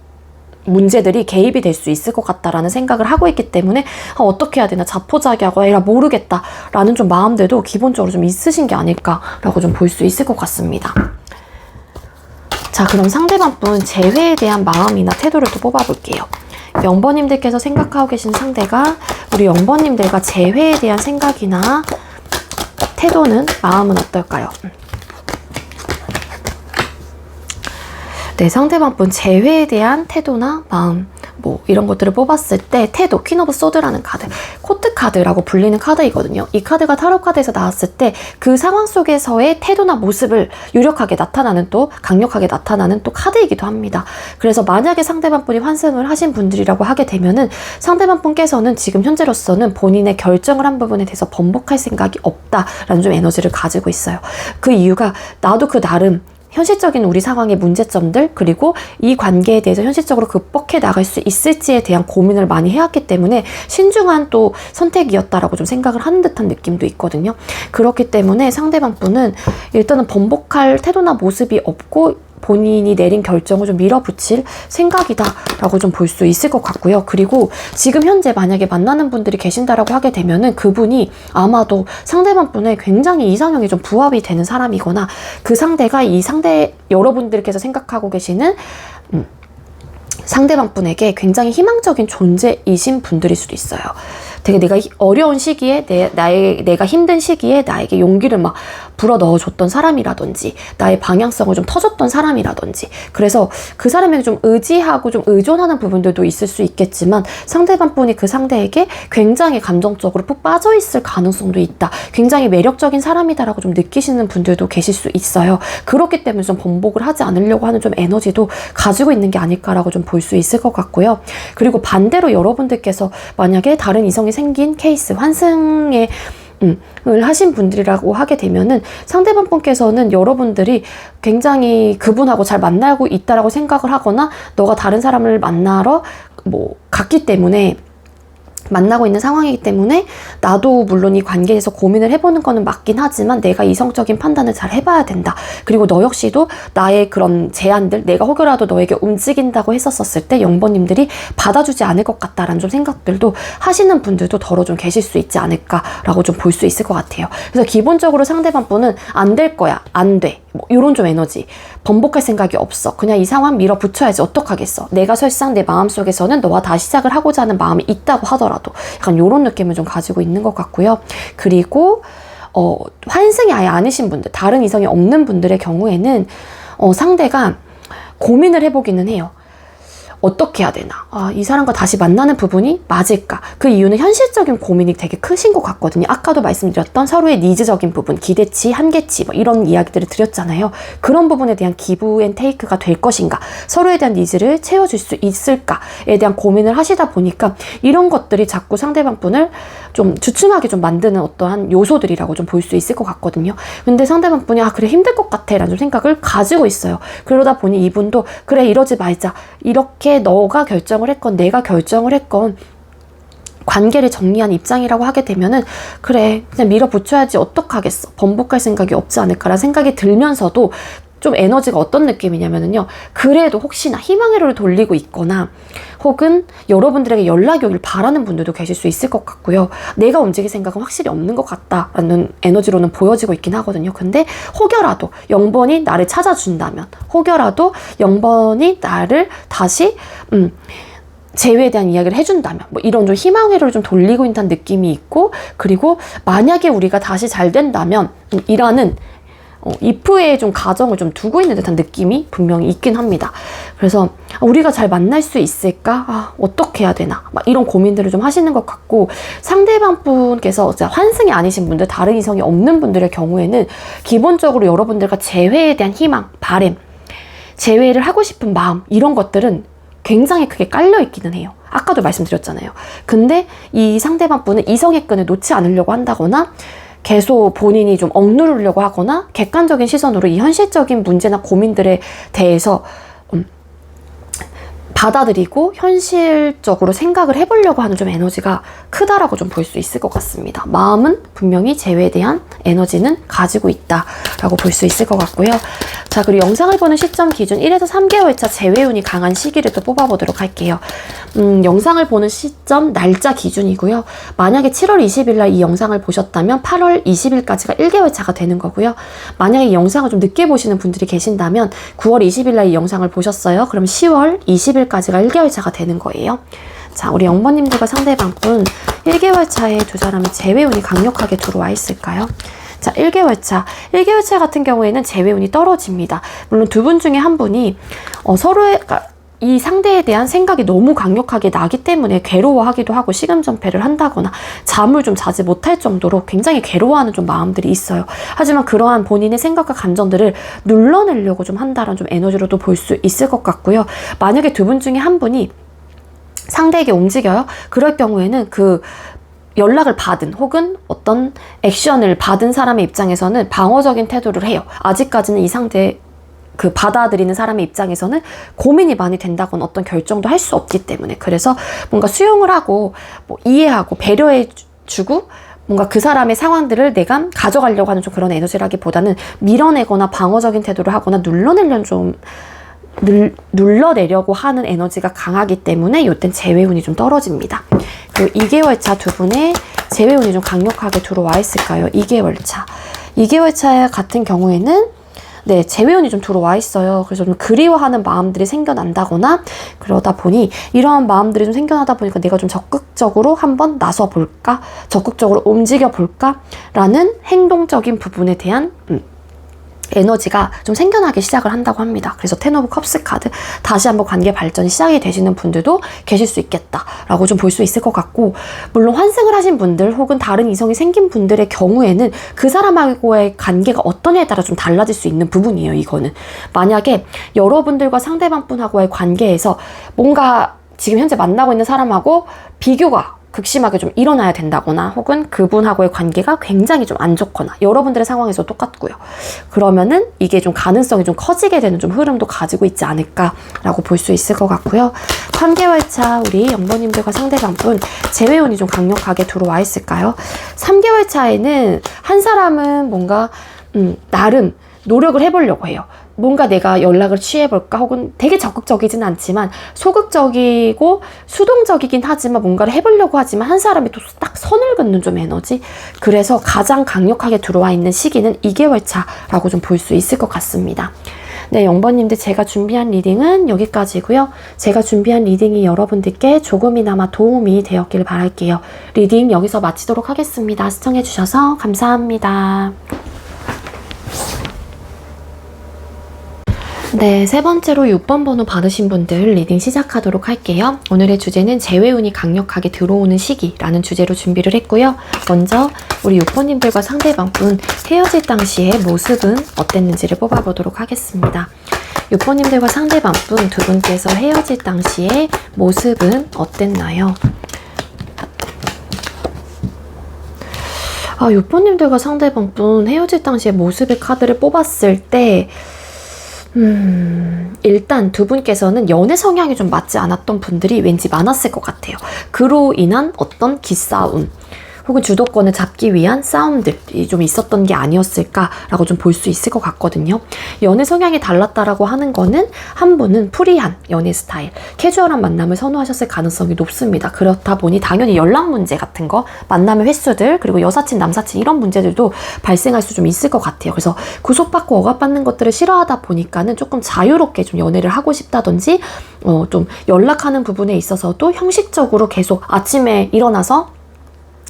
문제들이 개입이 될 수 있을 것 같다라는 생각을 하고 있기 때문에 어떻게 해야 되나 자포자기하고 에라 모르겠다 라는 좀 마음들도 기본적으로 좀 있으신 게 아닐까라고 좀 볼 수 있을 것 같습니다. 자, 그럼 상대방 분 재회에 대한 마음이나 태도를 또 뽑아볼게요. 0번님들께서 생각하고 계신 상대가 우리 0번님들과 재회에 대한 생각이나 태도는, 마음은 어떨까요? 네, 상대방 분 재회에 대한 태도나 마음 뭐 이런 것들을 뽑았을 때 태도, 퀸 오브 소드라는 카드, 코트 카드라고 불리는 카드이거든요. 이 카드가 타로 카드에서 나왔을 때 그 상황 속에서의 태도나 모습을 유력하게 나타나는, 또 강력하게 나타나는 또 카드이기도 합니다. 그래서 만약에 상대방 분이 환승을 하신 분들이라고 하게 되면은 상대방 분께서는 지금 현재로서는 본인의 결정을 한 부분에 대해서 번복할 생각이 없다라는 좀 에너지를 가지고 있어요. 그 이유가 나도 그 나름 현실적인 우리 상황의 문제점들, 그리고 이 관계에 대해서 현실적으로 극복해 나갈 수 있을지에 대한 고민을 많이 해왔기 때문에 신중한 또 선택이었다라고 좀 생각을 하는 듯한 느낌도 있거든요. 그렇기 때문에 상대방 분은 일단은 번복할 태도나 모습이 없고 본인이 내린 결정을 좀 밀어붙일 생각이다라고 좀 볼 수 있을 것 같고요. 그리고 지금 현재 만약에 만나는 분들이 계신다라고 하게 되면은 그분이 아마도 상대방 분의 굉장히 이상형이 좀 부합이 되는 사람이거나 그 상대가 이 상대, 여러분들께서 생각하고 계시는 상대방 분에게 굉장히 희망적인 존재이신 분들일 수도 있어요. 되게 내가 어려운 시기에, 내가 힘든 시기에 나에게 용기를 막 불어 넣어줬던 사람이라든지, 나의 방향성을 좀 터줬던 사람이라든지, 그래서 그 사람에게 좀 의지하고 좀 의존하는 부분들도 있을 수 있겠지만 상대방 분이 그 상대에게 굉장히 감정적으로 푹 빠져있을 가능성도 있다. 굉장히 매력적인 사람이다라고 좀 느끼시는 분들도 계실 수 있어요. 그렇기 때문에 좀 번복을 하지 않으려고 하는 좀 에너지도 가지고 있는 게 아닐까라고 좀 볼 수 있을 것 같고요. 그리고 반대로 여러분들께서 만약에 다른 이성이 생긴 케이스, 환승에 을 하신 분들이라고 하게 되면은 상대방 분께서는 여러분들이 굉장히 그분하고 잘 만나고 있다라고 생각을 하거나 너가 다른 사람을 만나러 뭐 갔기 때문에, 만나고 있는 상황이기 때문에 나도 물론 이 관계에서 고민을 해보는 거는 맞긴 하지만 내가 이성적인 판단을 잘 해봐야 된다. 그리고 너 역시도 나의 그런 제안들, 내가 혹여라도 너에게 움직인다고 했었을 때 0번님들이 받아주지 않을 것 같다라는 좀 생각들도 하시는 분들도 더러 좀 계실 수 있지 않을까라고 좀 볼 수 있을 것 같아요. 그래서 기본적으로 상대방 분은 안 될 거야, 안 돼, 뭐 이런 좀 에너지, 번복할 생각이 없어, 그냥 이 상황 밀어붙여야지, 어떡하겠어, 내가 설상 내 마음속에서는 너와 다시 시작을 하고자 하는 마음이 있다고 하더라도 약간 이런 느낌을 좀 가지고 있는 것 같고요. 그리고 환승이 아예 아니신 분들, 다른 이성이 없는 분들의 경우에는 상대가 고민을 해보기는 해요. 어떻게 해야 되나? 이 사람과 다시 만나는 부분이 맞을까? 그 이유는 현실적인 고민이 되게 크신 것 같거든요. 아까도 말씀드렸던 서로의 니즈적인 부분, 기대치, 한계치, 뭐 이런 이야기들을 드렸잖아요. 그런 부분에 대한 기브 앤 테이크가 될 것인가? 서로에 대한 니즈를 채워줄 수 있을까에 대한 고민을 하시다 보니까 이런 것들이 자꾸 상대방 분을 좀 주춤하게 좀 만드는 어떠한 요소들이라고 좀 볼 수 있을 것 같거든요. 근데 상대방 분이 그래 힘들 것 같아 라는 좀 생각을 가지고 있어요. 그러다 보니 이분도 그래 이러지 말자, 이렇게 너가 결정을 했건 내가 결정을 했건 관계를 정리한 입장이라고 하게 되면은 그래 그냥 밀어붙여야지, 어떡하겠어, 번복할 생각이 없지 않을까라는 생각이 들면서도 좀 에너지가 어떤 느낌이냐면요, 그래도 혹시나 희망의 로를 돌리고 있거나 혹은 여러분들에게 연락이 오길 바라는 분들도 계실 수 있을 것 같고요. 내가 움직일 생각은 확실히 없는 것 같다라는 에너지로는 보여지고 있긴 하거든요. 근데 혹여라도 0번이 나를 찾아준다면, 혹여라도 0번이 나를 다시 재회에 대한 이야기를 해준다면, 뭐 이런 좀 희망회로를 좀 돌리고 있다는 느낌이 있고, 그리고 만약에 우리가 다시 잘 된다면 이라는 if의 좀 가정을 좀 두고 있는 듯한 느낌이 분명히 있긴 합니다. 그래서 우리가 잘 만날 수 있을까? 어떻게 해야 되나? 막 이런 고민들을 좀 하시는 것 같고, 상대방 분께서 환승이 아니신 분들, 다른 이성이 없는 분들의 경우에는 기본적으로 여러분들과 재회에 대한 희망, 바람, 재회를 하고 싶은 마음, 이런 것들은 굉장히 크게 깔려 있기는 해요. 아까도 말씀드렸잖아요. 근데 이 상대방 분은 이성의 끈을 놓지 않으려고 한다거나 계속 본인이 좀 억누르려고 하거나 객관적인 시선으로 이 현실적인 문제나 고민들에 대해서 받아들이고 현실적으로 생각을 해보려고 하는 좀 에너지가 크다라고 좀 볼 수 있을 것 같습니다. 마음은 분명히 재회에 대한 에너지는 가지고 있다라고 볼 수 있을 것 같고요. 자, 그리고 영상을 보는 시점 기준 1에서 3개월 차 재회운이 강한 시기를 또 뽑아보도록 할게요. 영상을 보는 시점 날짜 기준이고요. 만약에 7월 20일 날 이 영상을 보셨다면 8월 20일까지가 1개월 차가 되는 거고요. 만약에 이 영상을 좀 늦게 보시는 분들이 계신다면 9월 20일 날 이 영상을 보셨어요. 그럼 10월 20일까지가 1개월 차가 되는 거예요. 자, 우리 0번님들과 상대방분 1개월 차에 두 사람의 재회운이 강력하게 들어와 있을까요? 자, 1개월 차. 1개월 차 같은 경우에는 재회운이 떨어집니다. 물론 두 분 중에 한 분이 서로의, 이 상대에 대한 생각이 너무 강력하게 나기 때문에 괴로워하기도 하고 시금전폐를 한다거나 잠을 좀 자지 못할 정도로 굉장히 괴로워하는 좀 마음들이 있어요. 하지만 그러한 본인의 생각과 감정들을 눌러내려고 좀 한다는 좀 에너지로도 볼 수 있을 것 같고요. 만약에 두 분 중에 한 분이 상대에게 움직여요. 그럴 경우에는 그 연락을 받은 혹은 어떤 액션을 받은 사람의 입장에서는 방어적인 태도를 해요. 아직까지는 이 상대 그 받아들이는 사람의 입장에서는 고민이 많이 된다거나 어떤 결정도 할 수 없기 때문에, 그래서 뭔가 수용을 하고 뭐 이해하고 배려해 주고 뭔가 그 사람의 상황들을 내가 가져가려고 하는 좀 그런 에너지라기보다는 밀어내거나 방어적인 태도를 하거나 눌러내려고 하는 에너지가 강하기 때문에 이땐 재회운이 좀 떨어집니다. 그리고 2개월 차 두 분의 재회운이 좀 강력하게 들어와 있을까요? 2개월 차. 2개월 차 같은 경우에는 네, 재회운이 좀 들어와 있어요. 그래서 좀 그리워하는 마음들이 생겨난다거나 그러다 보니 이러한 마음들이 좀 생겨나다 보니까 내가 좀 적극적으로 한번 나서 볼까? 적극적으로 움직여 볼까? 라는 행동적인 부분에 대한 에너지가 좀 생겨나기 시작을 한다고 합니다. 그래서 텐 오브 컵스 카드, 다시 한번 관계 발전이 시작이 되시는 분들도 계실 수 있겠다라고 좀 볼 수 있을 것 같고, 물론 환승을 하신 분들 혹은 다른 이성이 생긴 분들의 경우에는 그 사람하고의 관계가 어떠냐에 따라 좀 달라질 수 있는 부분이에요. 이거는 만약에 여러분들과 상대방 분하고의 관계에서 뭔가 지금 현재 만나고 있는 사람하고 비교가 극심하게 좀 일어나야 된다거나 혹은 그분하고의 관계가 굉장히 좀 안 좋거나 여러분들의 상황에서 똑같고요. 그러면은 이게 좀 가능성이 좀 커지게 되는 좀 흐름도 가지고 있지 않을까라고 볼 수 있을 것 같고요. 3개월 차 우리 연보님들과 상대방분 재회운이 좀 강력하게 들어와 있을까요? 3개월 차에는 한 사람은 뭔가 나름 노력을 해보려고 해요. 뭔가 내가 연락을 취해볼까 혹은 되게 적극적이진 않지만 소극적이고 수동적이긴 하지만 뭔가를 해보려고 하지만 한 사람이 또 딱 선을 긋는 좀 에너지, 그래서 가장 강력하게 들어와 있는 시기는 2개월 차라고 좀 볼 수 있을 것 같습니다. 네, 0번님들 제가 준비한 리딩은 여기까지고요. 제가 준비한 리딩이 여러분들께 조금이나마 도움이 되었길 바랄게요. 리딩 여기서 마치도록 하겠습니다. 시청해주셔서 감사합니다. 네, 세 번째로 6번 번호 받으신 분들 리딩 시작하도록 할게요. 오늘의 주제는 재회운이 강력하게 들어오는 시기라는 주제로 준비를 했고요. 먼저 우리 6번님들과 상대방분 헤어질 당시의 모습은 어땠는지를 뽑아보도록 하겠습니다. 6번님들과 상대방분 두 분께서 헤어질 당시의 모습은 어땠나요? 6번님들과 상대방분 헤어질 당시의 모습의 카드를 뽑았을 때 일단 두 분께서는 연애 성향이 좀 맞지 않았던 분들이 왠지 많았을 것 같아요. 그로 인한 어떤 기싸움 혹은 주도권을 잡기 위한 싸움들이 좀 있었던 게 아니었을까라고 좀 볼 수 있을 것 같거든요. 연애 성향이 달랐다라고 하는 거는 한 분은 프리한 연애 스타일, 캐주얼한 만남을 선호하셨을 가능성이 높습니다. 그렇다 보니 당연히 연락 문제 같은 거, 만남의 횟수들, 그리고 여사친, 남사친 이런 문제들도 발생할 수 좀 있을 것 같아요. 그래서 구속받고 억압받는 것들을 싫어하다 보니까는 조금 자유롭게 좀 연애를 하고 싶다든지 좀 연락하는 부분에 있어서도 형식적으로 계속 아침에 일어나서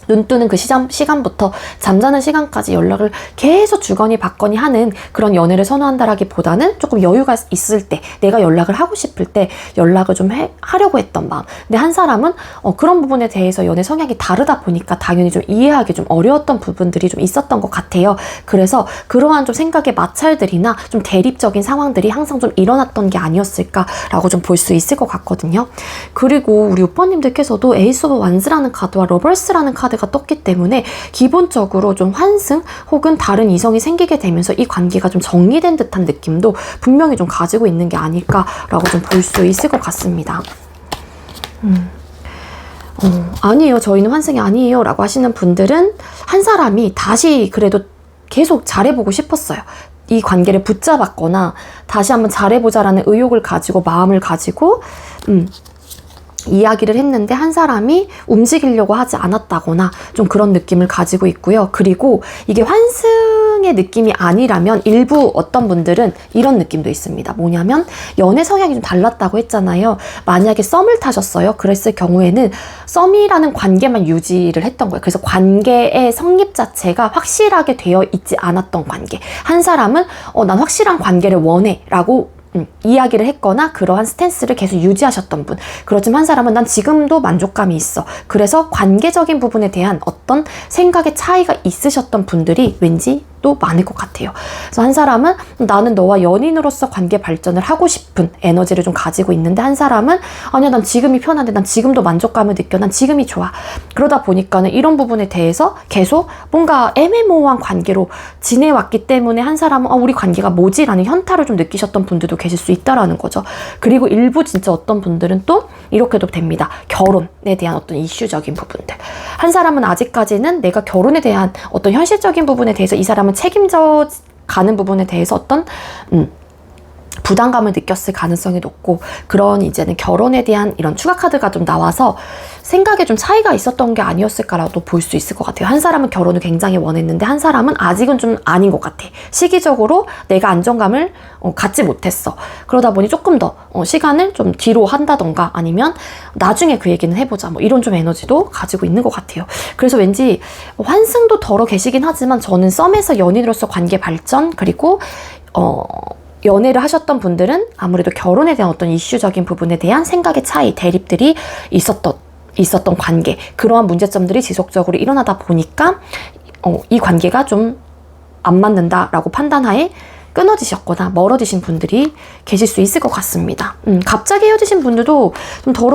눈 뜨는 그 시간부터 잠자는 시간까지 연락을 계속 주거니 받거니 하는 그런 연애를 선호한다라기보다는 조금 여유가 있을 때, 내가 연락을 하고 싶을 때 연락을 좀 하려고 했던 마음. 근데 한 사람은 그런 부분에 대해서 연애 성향이 다르다 보니까 당연히 좀 이해하기 좀 어려웠던 부분들이 좀 있었던 것 같아요. 그래서 그러한 좀 생각의 마찰들이나 좀 대립적인 상황들이 항상 좀 일어났던 게 아니었을까라고 좀 볼 수 있을 것 같거든요. 그리고 우리 오빠님들께서도 에이스 오브 완즈라는 카드와 러버스라는 카드가 떴기 때문에 기본적으로 좀 환승 혹은 다른 이성이 생기게 되면서 이 관계가 좀 정리된 듯한 느낌도 분명히 좀 가지고 있는 게 아닐까라고 좀 볼 수 있을 것 같습니다. 아니에요, 저희는 환승이 아니에요 라고 하시는 분들은 한 사람이 다시 그래도 계속 잘해보고 싶었어요. 이 관계를 붙잡았거나 다시 한번 잘해보자라는 의욕을 가지고 마음을 가지고 이야기를 했는데 한 사람이 움직이려고 하지 않았다거나 좀 그런 느낌을 가지고 있고요. 그리고 이게 환승의 느낌이 아니라면 일부 어떤 분들은 이런 느낌도 있습니다. 뭐냐면 연애 성향이 좀 달랐다고 했잖아요. 만약에 썸을 타셨어요. 그랬을 경우에는 썸이라는 관계만 유지를 했던 거예요. 그래서 관계의 성립 자체가 확실하게 되어 있지 않았던 관계. 한 사람은 난 확실한 관계를 원해 라고 이야기를 했거나 그러한 스탠스를 계속 유지하셨던 분. 그렇지만 한 사람은 난 지금도 만족감이 있어. 그래서 관계적인 부분에 대한 어떤 생각의 차이가 있으셨던 분들이 왠지 또 많을 것 같아요. 그래서 한 사람은 나는 너와 연인으로서 관계 발전을 하고 싶은 에너지를 좀 가지고 있는데, 한 사람은 아니야, 난 지금이 편한데, 난 지금도 만족감을 느껴, 난 지금이 좋아. 그러다 보니까는 이런 부분에 대해서 계속 뭔가 애매모호한 관계로 지내왔기 때문에 한 사람은 우리 관계가 뭐지? 라는 현타를 좀 느끼셨던 분들도 계실 수 있다라는 거죠. 그리고 일부 진짜 어떤 분들은 또 이렇게도 됩니다. 결혼에 대한 어떤 이슈적인 부분들. 한 사람은 아직까지는 내가 결혼에 대한 어떤 현실적인 부분에 대해서 이 사람은 책임져 가는 부분에 대해서 어떤 부담감을 느꼈을 가능성이 높고, 그런 이제는 결혼에 대한 이런 추가 카드가 좀 나와서 생각에 좀 차이가 있었던 게 아니었을까라도 볼 수 있을 것 같아요. 한 사람은 결혼을 굉장히 원했는데 한 사람은 아직은 좀 아닌 것 같아. 시기적으로 내가 안정감을 갖지 못했어. 그러다 보니 조금 더 시간을 좀 뒤로 한다던가, 아니면 나중에 그 얘기는 해보자, 뭐 이런 좀 에너지도 가지고 있는 것 같아요. 그래서 왠지 환승도 덜어 계시긴 하지만 저는 썸에서 연인으로서 관계 발전, 그리고 연애를 하셨던 분들은 아무래도 결혼에 대한 어떤 이슈적인 부분에 대한 생각의 차이, 대립들이 있었던 관계, 그러한 문제점들이 지속적으로 일어나다 보니까 이 관계가 좀 안 맞는다라고 판단하에 끊어지셨거나 멀어지신 분들이 계실 수 있을 것 같습니다. 갑자기 헤어지신 분들도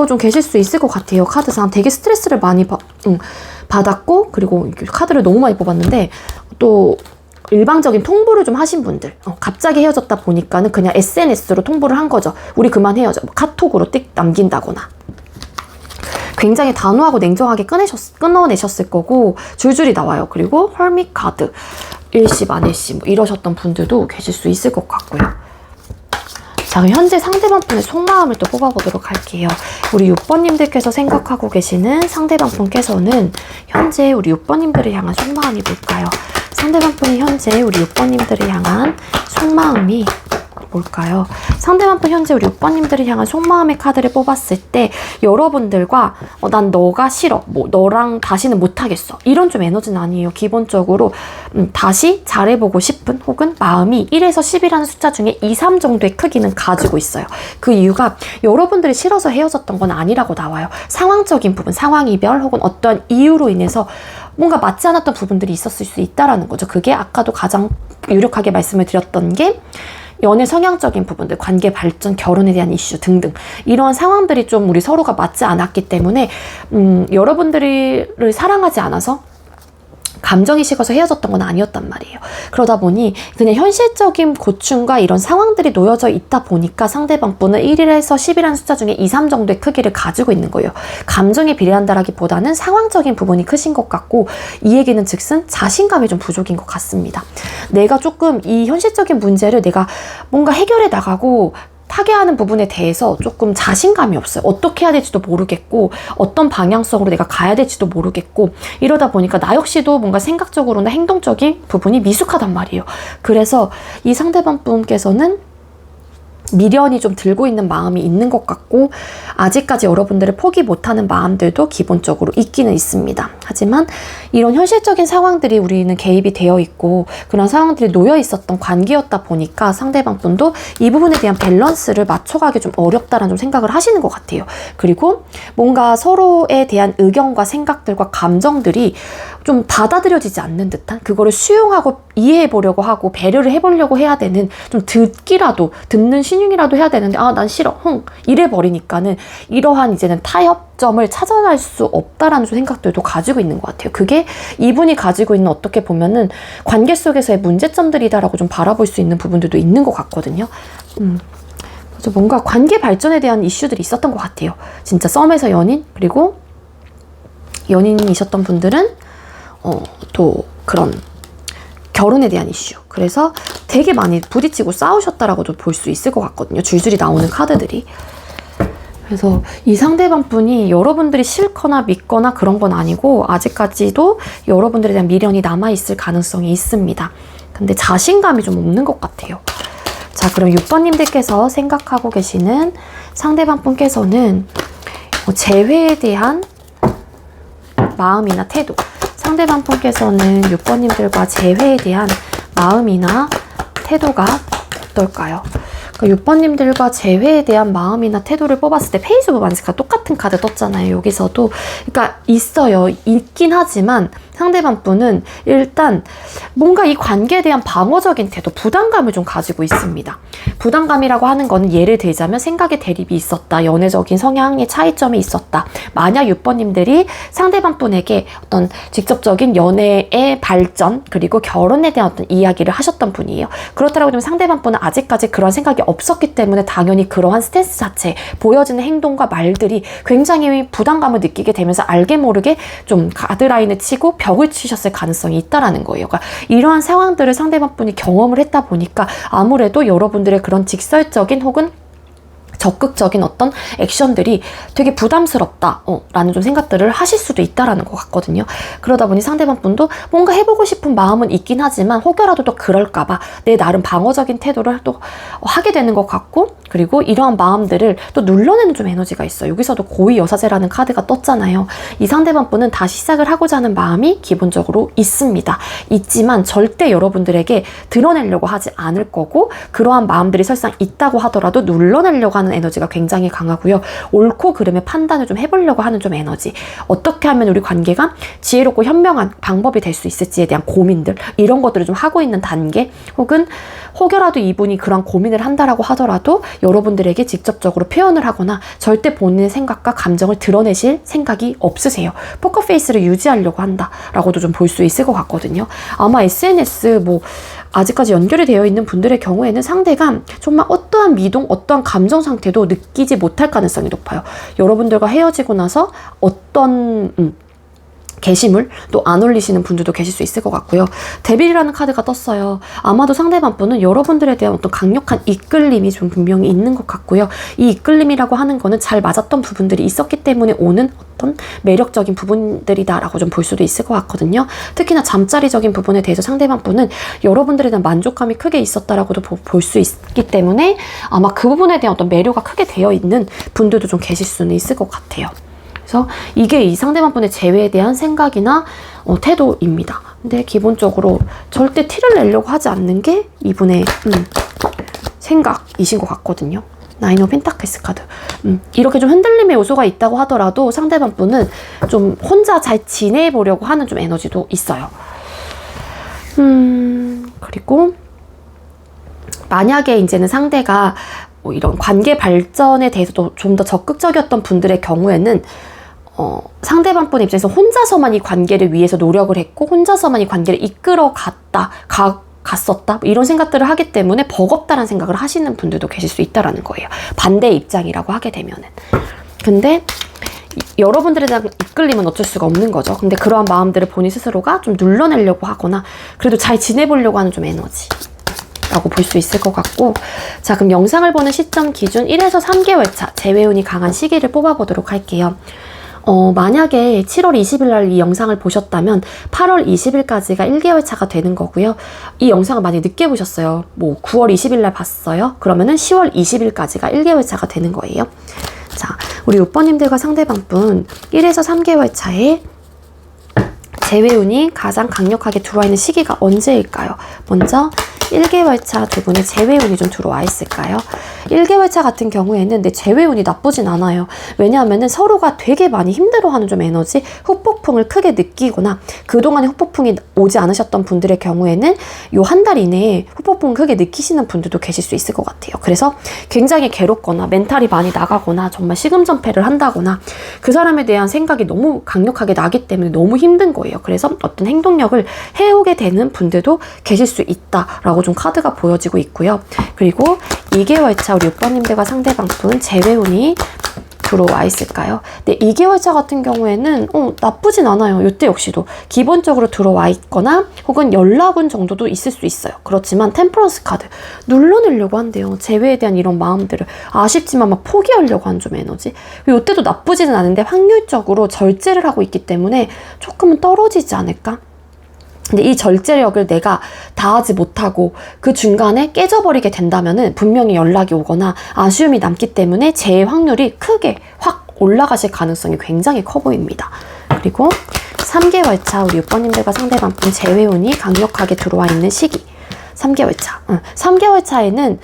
좀 계실 수 있을 것 같아요. 카드상 되게 스트레스를 많이 받았고, 그리고 카드를 너무 많이 뽑았는데 또 일방적인 통보를 좀 하신 분들, 갑자기 헤어졌다 보니까는 그냥 SNS로 통보를 한 거죠. 우리 그만 헤어져. 뭐 카톡으로 띡 남긴다거나. 굉장히 단호하고 냉정하게 끊어내셨을 거고, 줄줄이 나와요. 그리고 헐밋 카드, 일시 만일시 뭐 이러셨던 분들도 계실 수 있을 것 같고요. 자, 그럼 현재 상대방 분의 속마음을 또 뽑아보도록 할게요. 우리 6번님들께서 생각하고 계시는 상대방 분께서는 현재 우리 6번님들을 향한 속마음이 뭘까요? 상대방 분이 현재 우리 6번님들을 향한 속마음이 뭘까요? 상대방 분 현재 우리 6번님들을 향한 속마음의 카드를 뽑았을 때 여러분들과 난 너가 싫어, 뭐 너랑 다시는 못하겠어, 이런 좀 에너지는 아니에요. 기본적으로 다시 잘해보고 싶은, 혹은 마음이 1에서 10이라는 숫자 중에 2, 3 정도의 크기는 가지고 있어요. 그 이유가 여러분들이 싫어서 헤어졌던 건 아니라고 나와요. 상황적인 부분, 상황 이별 혹은 어떤 이유로 인해서 뭔가 맞지 않았던 부분들이 있었을 수 있다라는 거죠. 그게 아까도 가장 유력하게 말씀을 드렸던 게 연애 성향적인 부분들, 관계 발전, 결혼에 대한 이슈 등등, 이러한 상황들이 좀 우리 서로가 맞지 않았기 때문에 여러분들을 사랑하지 않아서 감정이 식어서 헤어졌던 건 아니었단 말이에요. 그러다 보니 그냥 현실적인 고충과 이런 상황들이 놓여져 있다 보니까 상대방 분은 1에서 10이라는 숫자 중에 2, 3 정도의 크기를 가지고 있는 거예요. 감정에 비례한다라기보다는 상황적인 부분이 크신 것 같고, 이 얘기는 즉슨 자신감이 좀 부족인 것 같습니다. 내가 조금 이 현실적인 문제를 내가 뭔가 해결해 나가고 타개하는 부분에 대해서 조금 자신감이 없어요. 어떻게 해야 될지도 모르겠고, 어떤 방향성으로 내가 가야 될지도 모르겠고, 이러다 보니까 나 역시도 뭔가 생각적으로나 행동적인 부분이 미숙하단 말이에요. 그래서 이 상대방 분께서는 미련이 좀 들고 있는 마음이 있는 것 같고, 아직까지 여러분들을 포기 못하는 마음들도 기본적으로 있기는 있습니다. 하지만 이런 현실적인 상황들이 우리는 개입이 되어 있고, 그런 상황들이 놓여 있었던 관계였다 보니까 상대방 분도 이 부분에 대한 밸런스를 맞춰가기 좀 어렵다라는 좀 생각을 하시는 것 같아요. 그리고 뭔가 서로에 대한 의견과 생각들과 감정들이 좀 받아들여지지 않는 듯한, 그거를 수용하고 이해해보려고 하고 배려를 해보려고 해야 되는, 좀 듣는 신용이라도 해야 되는데 난 싫어, 이래버리니까는 이러한 이제는 타협점을 찾아낼 수 없다라는 생각들도 가지고 있는 것 같아요. 그게 이분이 가지고 있는, 어떻게 보면은 관계 속에서의 문제점들이다라고 좀 바라볼 수 있는 부분들도 있는 것 같거든요. 그래서 뭔가 관계 발전에 대한 이슈들이 있었던 것 같아요. 진짜 썸에서 연인, 그리고 연인이셨던 분들은 또 그런 결혼에 대한 이슈, 그래서 되게 많이 부딪히고 싸우셨다라고도 볼 수 있을 것 같거든요. 줄줄이 나오는 카드들이. 그래서 이 상대방 분이 여러분들이 싫거나 믿거나 그런 건 아니고, 아직까지도 여러분들에 대한 미련이 남아있을 가능성이 있습니다. 근데 자신감이 좀 없는 것 같아요. 자, 그럼 6번님들께서 생각하고 계시는 상대방 분께서는 재회에 대한 마음이나 태도, 상대방 분께서는 6번님들과 재회에 대한 마음이나 태도가 어떨까요? 그러니까 6번님들과 재회에 대한 마음이나 태도를 뽑았을 때 페이지 오브 완스가 똑같은 카드 떴잖아요. 여기서도. 그러니까 있어요. 있긴 하지만 상대방 분은 일단 뭔가 이 관계에 대한 방어적인 태도, 부담감을 좀 가지고 있습니다. 부담감이라고 하는 거는 예를 들자면 생각의 대립이 있었다. 연애적인 성향의 차이점이 있었다. 만약 6번님들이 상대방 분에게 어떤 직접적인 연애의 발전 그리고 결혼에 대한 어떤 이야기를 하셨던 분이에요. 그렇다고 하면 상대방 분은 아직까지 그런 생각이 없었기 때문에 당연히 그러한 스탠스 자체, 보여지는 행동과 말들이 굉장히 부담감을 느끼게 되면서 알게 모르게 좀 가드라인을 치고 벽을 치셨을 가능성이 있다라는 거예요. 그러니까 이러한 상황들을 상대방 분이 경험을 했다 보니까 아무래도 여러분들의 그런 직설적인 혹은 적극적인 어떤 액션들이 되게 부담스럽다 라는 좀 생각들을 하실 수도 있다라는 것 같거든요. 그러다 보니 상대방 분도 뭔가 해보고 싶은 마음은 있긴 하지만 혹여라도 또 그럴까봐 내 나름 방어적인 태도를 또 하게 되는 것 같고, 그리고 이러한 마음들을 또 눌러내는 좀 에너지가 있어요. 여기서도 고위 여사제라는 카드가 떴잖아요. 이 상대방 분은 다시 시작을 하고자 하는 마음이 기본적으로 있습니다. 있지만 절대 여러분들에게 드러내려고 하지 않을 거고, 그러한 마음들이 설상 있다고 하더라도 눌러내려고 하는 에너지가 굉장히 강하고요. 옳고 그름의 판단을 좀 해보려고 하는 좀 에너지. 어떻게 하면 우리 관계가 지혜롭고 현명한 방법이 될 수 있을지에 대한 고민들, 이런 것들을 좀 하고 있는 단계, 혹은 혹여라도 이분이 그런 고민을 한다라고 하더라도 여러분들에게 직접적으로 표현을 하거나 절대 본인의 생각과 감정을 드러내실 생각이 없으세요. 포커페이스를 유지하려고 한다라고도 좀 볼 수 있을 것 같거든요. 아마 SNS 아직까지 연결이 되어 있는 분들의 경우에는 상대가 정말 어떠한 미동, 어떠한 감정 상태도 느끼지 못할 가능성이 높아요. 여러분들과 헤어지고 나서 어떤 게시물 또 안 올리시는 분들도 계실 수 있을 것 같고요. 데빌이라는 카드가 떴어요. 아마도 상대방 분은 여러분들에 대한 어떤 강력한 이끌림이 좀 분명히 있는 것 같고요. 이 이끌림이라고 하는 거는 잘 맞았던 부분들이 있었기 때문에 오는 어떤 매력적인 부분들이다라고 좀 볼 수도 있을 것 같거든요. 특히나 잠자리적인 부분에 대해서 상대방 분은 여러분들에 대한 만족감이 크게 있었다라고도 볼 수 있기 때문에 아마 그 부분에 대한 어떤 매료가 크게 되어 있는 분들도 좀 계실 수는 있을 것 같아요. 그래서 이게 이 상대방 분의 재회에 대한 생각이나 태도입니다. 근데 기본적으로 절대 티를 내려고 하지 않는 게 이분의 생각이신 것 같거든요. 나인 오브 펜타클스 카드. 이렇게 좀 흔들림의 요소가 있다고 하더라도 상대방 분은 좀 혼자 잘 지내보려고 하는 좀 에너지도 있어요. 그리고 만약에 이제는 상대가 뭐 이런 관계 발전에 대해서도 좀 더 적극적이었던 분들의 경우에는 상대방 분 입장에서 혼자서만 이 관계를 위해서 노력을 했고 혼자서만 이 관계를 이끌어 갔었다 이런 생각들을 하기 때문에 버겁다는 생각을 하시는 분들도 계실 수 있다라는 거예요. 반대의 입장이라고 하게 되면은. 근데 여러분들에 대한 이끌림은 어쩔 수가 없는 거죠. 근데 그러한 마음들을 본인 스스로가 좀 눌러내려고 하거나 그래도 잘 지내보려고 하는 좀 에너지 라고 볼 수 있을 것 같고, 자 그럼 영상을 보는 시점 기준 1에서 3개월 차 재회운이 강한 시기를 뽑아보도록 할게요. 만약에 7월 20일 날 이 영상을 보셨다면 8월 20일까지가 1개월 차가 되는 거고요. 이 영상을 많이 늦게 보셨어요. 뭐 9월 20일 날 봤어요. 그러면은 10월 20일까지가 1개월 차가 되는 거예요. 자, 우리 6번님들과 상대방 분 1에서 3개월 차에 재회운이 가장 강력하게 들어와 있는 시기가 언제일까요? 먼저 1개월 차 두 분의 재회운이 좀 들어와 있을까요? 1개월 차 같은 경우에는 내 재회운이 나쁘진 않아요. 왜냐하면 서로가 되게 많이 힘들어하는 좀 에너지, 후폭풍을 크게 느끼거나 그동안에 후폭풍이 오지 않으셨던 분들의 경우에는 요 한 달 이내에 후폭풍을 크게 느끼시는 분들도 계실 수 있을 것 같아요. 그래서 굉장히 괴롭거나 멘탈이 많이 나가거나 정말 시금전폐를 한다거나 그 사람에 대한 생각이 너무 강력하게 나기 때문에 너무 힘든 거예요. 그래서 어떤 행동력을 해오게 되는 분들도 계실 수 있다라고 좀 카드가 보여지고 있고요. 그리고 2개월 차 우리 6번님들과 상대방 분 재회운이 들어와 있을까요? 네, 2개월 차 같은 경우에는 나쁘진 않아요. 이때 역시도 기본적으로 들어와 있거나 혹은 연락운 정도도 있을 수 있어요. 그렇지만 템퍼런스 카드 눌러내려고 한대요. 재회에 대한 이런 마음들을 아쉽지만 막 포기하려고 하는 좀 에너지. 이때도 나쁘지는 않은데 확률적으로 절제를 하고 있기 때문에 조금은 떨어지지 않을까? 근데 이 절제력을 내가 다하지 못하고 그 중간에 깨져버리게 된다면은 분명히 연락이 오거나 아쉬움이 남기 때문에 재회 확률이 크게 확 올라가실 가능성이 굉장히 커 보입니다. 그리고 3개월 차 우리 6번님들과 상대방 분 재회운이 강력하게 들어와 있는 시기 3개월 차. 3개월 차에는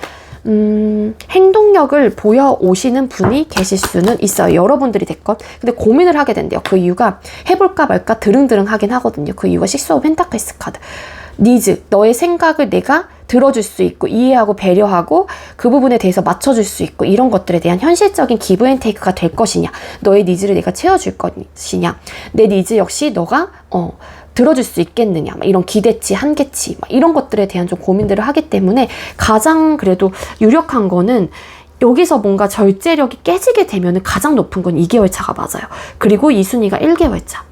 행동력을 보여오시는 분이 계실 수는 있어요. 여러분들이 됐건. 근데 고민을 하게 된대요. 그 이유가 해볼까 말까 드릉드릉 하긴 하거든요. 그 이유가 식스 오브 펜타클스 카드. 니즈, 너의 생각을 내가 들어줄 수 있고 이해하고 배려하고 그 부분에 대해서 맞춰줄 수 있고 이런 것들에 대한 현실적인 기브 앤 테이크가 될 것이냐, 너의 니즈를 내가 채워줄 것이냐, 내 니즈 역시 너가 들어줄 수 있겠느냐, 막 이런 기대치, 한계치, 막 이런 것들에 대한 좀 고민들을 하기 때문에 가장 그래도 유력한 거는 여기서 뭔가 절제력이 깨지게 되면 가장 높은 건 2개월 차가 맞아요. 그리고 이 순위가 1개월 차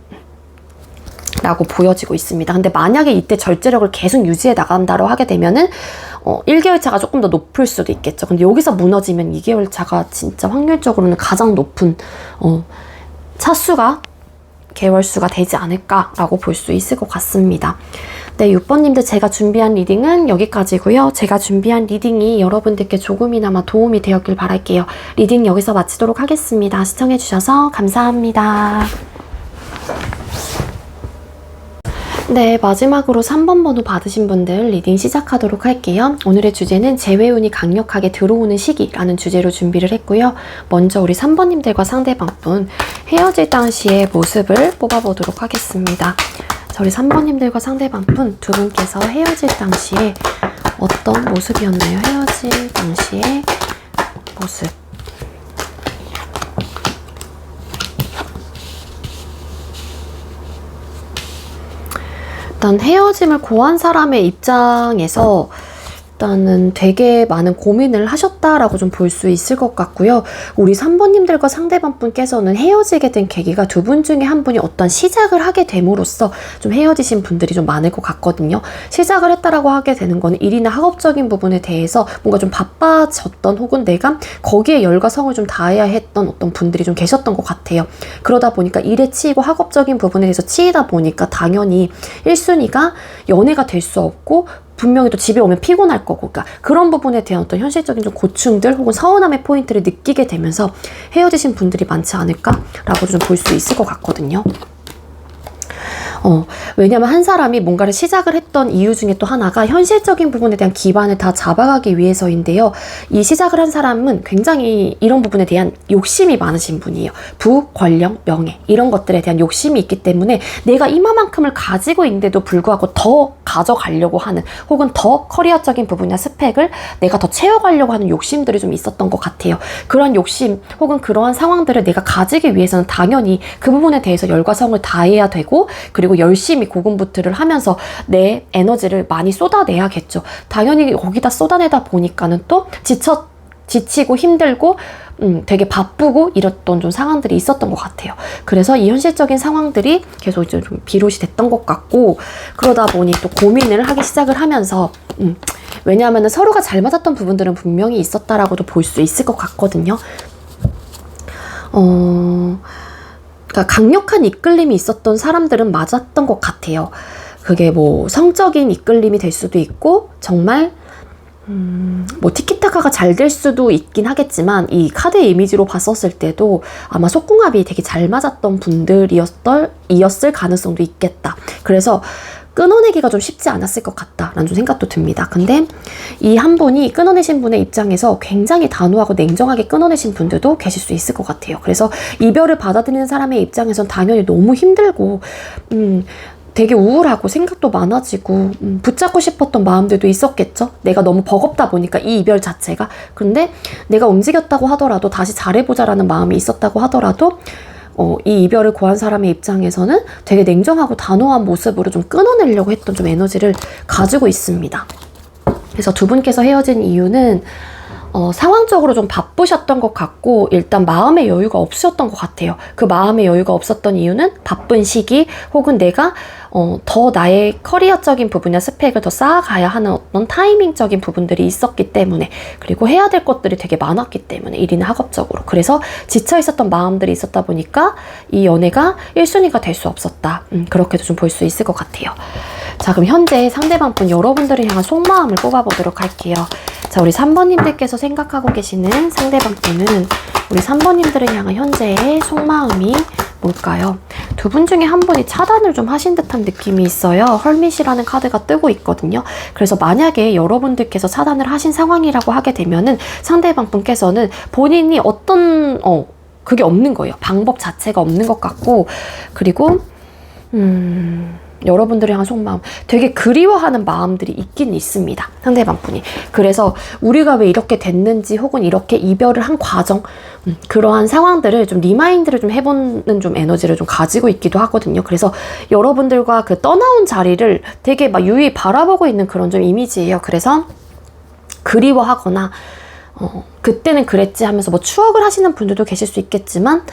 라고 보여지고 있습니다. 근데 만약에 이때 절제력을 계속 유지해 나간다고 하게 되면은 1개월 차가 조금 더 높을 수도 있겠죠. 근데 여기서 무너지면 2개월 차가 진짜 확률적으로는 가장 높은 차수가 개월수가 되지 않을까라고 볼 수 있을 것 같습니다. 네, 6번님들 제가 준비한 리딩은 여기까지고요. 제가 준비한 리딩이 여러분들께 조금이나마 도움이 되었길 바랄게요. 리딩 여기서 마치도록 하겠습니다. 시청해주셔서 감사합니다. 네, 마지막으로 3번 번호 받으신 분들 리딩 시작하도록 할게요. 오늘의 주제는 재회운이 강력하게 들어오는 시기라는 주제로 준비를 했고요. 먼저 우리 3번님들과 상대방분 헤어질 당시의 모습을 뽑아보도록 하겠습니다. 우리 3번님들과 상대방분 두 분께서 헤어질 당시에 어떤 모습이었나요? 헤어질 당시의 모습. 일단 헤어짐을 고한 사람의 입장에서 일단은 되게 많은 고민을 하셨다라고 좀 볼 수 있을 것 같고요. 우리 3번님들과 상대방 분께서는 헤어지게 된 계기가 두 분 중에 한 분이 어떤 시작을 하게 됨으로써 좀 헤어지신 분들이 좀 많을 것 같거든요. 시작을 했다라고 하게 되는 거는 일이나 학업적인 부분에 대해서 뭔가 좀 바빠졌던 혹은 내가 거기에 열과 성을 좀 다해야 했던 어떤 분들이 좀 계셨던 것 같아요. 그러다 보니까 일에 치이고 학업적인 부분에 대해서 치이다 보니까 당연히 1순위가 연애가 될 수 없고 분명히 또 집에 오면 피곤할 거고, 그러니까 그런 부분에 대한 어떤 현실적인 좀 고충들 혹은 서운함의 포인트를 느끼게 되면서 헤어지신 분들이 많지 않을까라고 좀 볼 수 있을 것 같거든요. 왜냐면 한 사람이 뭔가를 시작을 했던 이유 중에 또 하나가 현실적인 부분에 대한 기반을 다 잡아가기 위해서인데요. 이 시작을 한 사람은 굉장히 이런 부분에 대한 욕심이 많으신 분이에요. 부, 권력, 명예 이런 것들에 대한 욕심이 있기 때문에 내가 이만큼을 가지고 있는데도 불구하고 더 가져가려고 하는 혹은 더 커리어적인 부분이나 스펙을 내가 더 채워가려고 하는 욕심들이 좀 있었던 것 같아요. 그런 욕심 혹은 그러한 상황들을 내가 가지기 위해서는 당연히 그 부분에 대해서 열과 성을 다해야 되고 그리고 열심히 고군분투를 하면서 내 에너지를 많이 쏟아내야겠죠. 당연히 거기다 쏟아내다 보니까는 또 지치고 힘들고 되게 바쁘고 이랬던 좀 상황들이 있었던 것 같아요. 그래서 이 현실적인 상황들이 계속 이제 좀 비롯이 됐던 것 같고, 그러다 보니 또 고민을 하기 시작을 하면서 왜냐하면 서로가 잘 맞았던 부분들은 분명히 있었다라고도 볼 수 있을 것 같거든요. 그러니까 강력한 이끌림이 있었던 사람들은 맞았던 것 같아요. 그게 뭐 성적인 이끌림이 될 수도 있고 정말 뭐 티키타카가 잘 될 수도 있긴 하겠지만 이 카드의 이미지로 봤었을 때도 아마 속궁합이 되게 잘 맞았던 분들이었을 가능성도 있겠다. 그래서 끊어내기가 좀 쉽지 않았을 것 같다라는 좀 생각도 듭니다. 근데 이 한 분이 끊어내신 분의 입장에서 굉장히 단호하고 냉정하게 끊어내신 분들도 계실 수 있을 것 같아요. 그래서 이별을 받아들이는 사람의 입장에선 당연히 너무 힘들고 되게 우울하고 생각도 많아지고 붙잡고 싶었던 마음들도 있었겠죠. 내가 너무 버겁다 보니까 이 이별 자체가. 근데 내가 움직였다고 하더라도 다시 잘해보자라는 마음이 있었다고 하더라도 이 이별을 고한 사람의 입장에서는 되게 냉정하고 단호한 모습으로 좀 끊어내려고 했던 좀 에너지를 가지고 있습니다. 그래서 두 분께서 헤어진 이유는 상황적으로 좀 바쁘셨던 것 같고 일단 마음의 여유가 없으셨던 것 같아요. 그 마음의 여유가 없었던 이유는 바쁜 시기 혹은 내가 더 나의 커리어적인 부분이나 스펙을 더 쌓아가야 하는 어떤 타이밍적인 부분들이 있었기 때문에, 그리고 해야 될 것들이 되게 많았기 때문에 일이나 학업적으로 그래서 지쳐 있었던 마음들이 있었다 보니까 이 연애가 1순위가 될 수 없었다. 그렇게도 좀 볼 수 있을 것 같아요. 자, 그럼 현재 상대방 분 여러분들을 향한 속마음을 뽑아보도록 할게요. 자, 우리 3번님들께서 생각하고 계시는 상대방 분은 우리 3번님들을 향한 현재의 속마음이 뭘까요? 두 분 중에 한 분이 차단을 좀 하신 듯한 느낌이 있어요. 헐밋이라는 카드가 뜨고 있거든요. 그래서 만약에 여러분들께서 차단을 하신 상황이라고 하게 되면은 상대방 분께서는 본인이 어떤 그게 없는 거예요. 방법 자체가 없는 것 같고, 그리고 여러분들의 향한 속마음 되게 그리워하는 마음들이 있긴 있습니다. 상대방 분이. 그래서 우리가 왜 이렇게 됐는지 혹은 이렇게 이별을 한 과정, 그러한 상황들을 좀 리마인드를 좀 해보는 좀 에너지를 좀 가지고 있기도 하거든요. 그래서 여러분들과 그 떠나온 자리를 되게 막 유유히 바라보고 있는 그런 좀 이미지예요. 그래서 그리워하거나 그때는 그랬지 하면서 뭐 추억을 하시는 분들도 계실 수 있겠지만,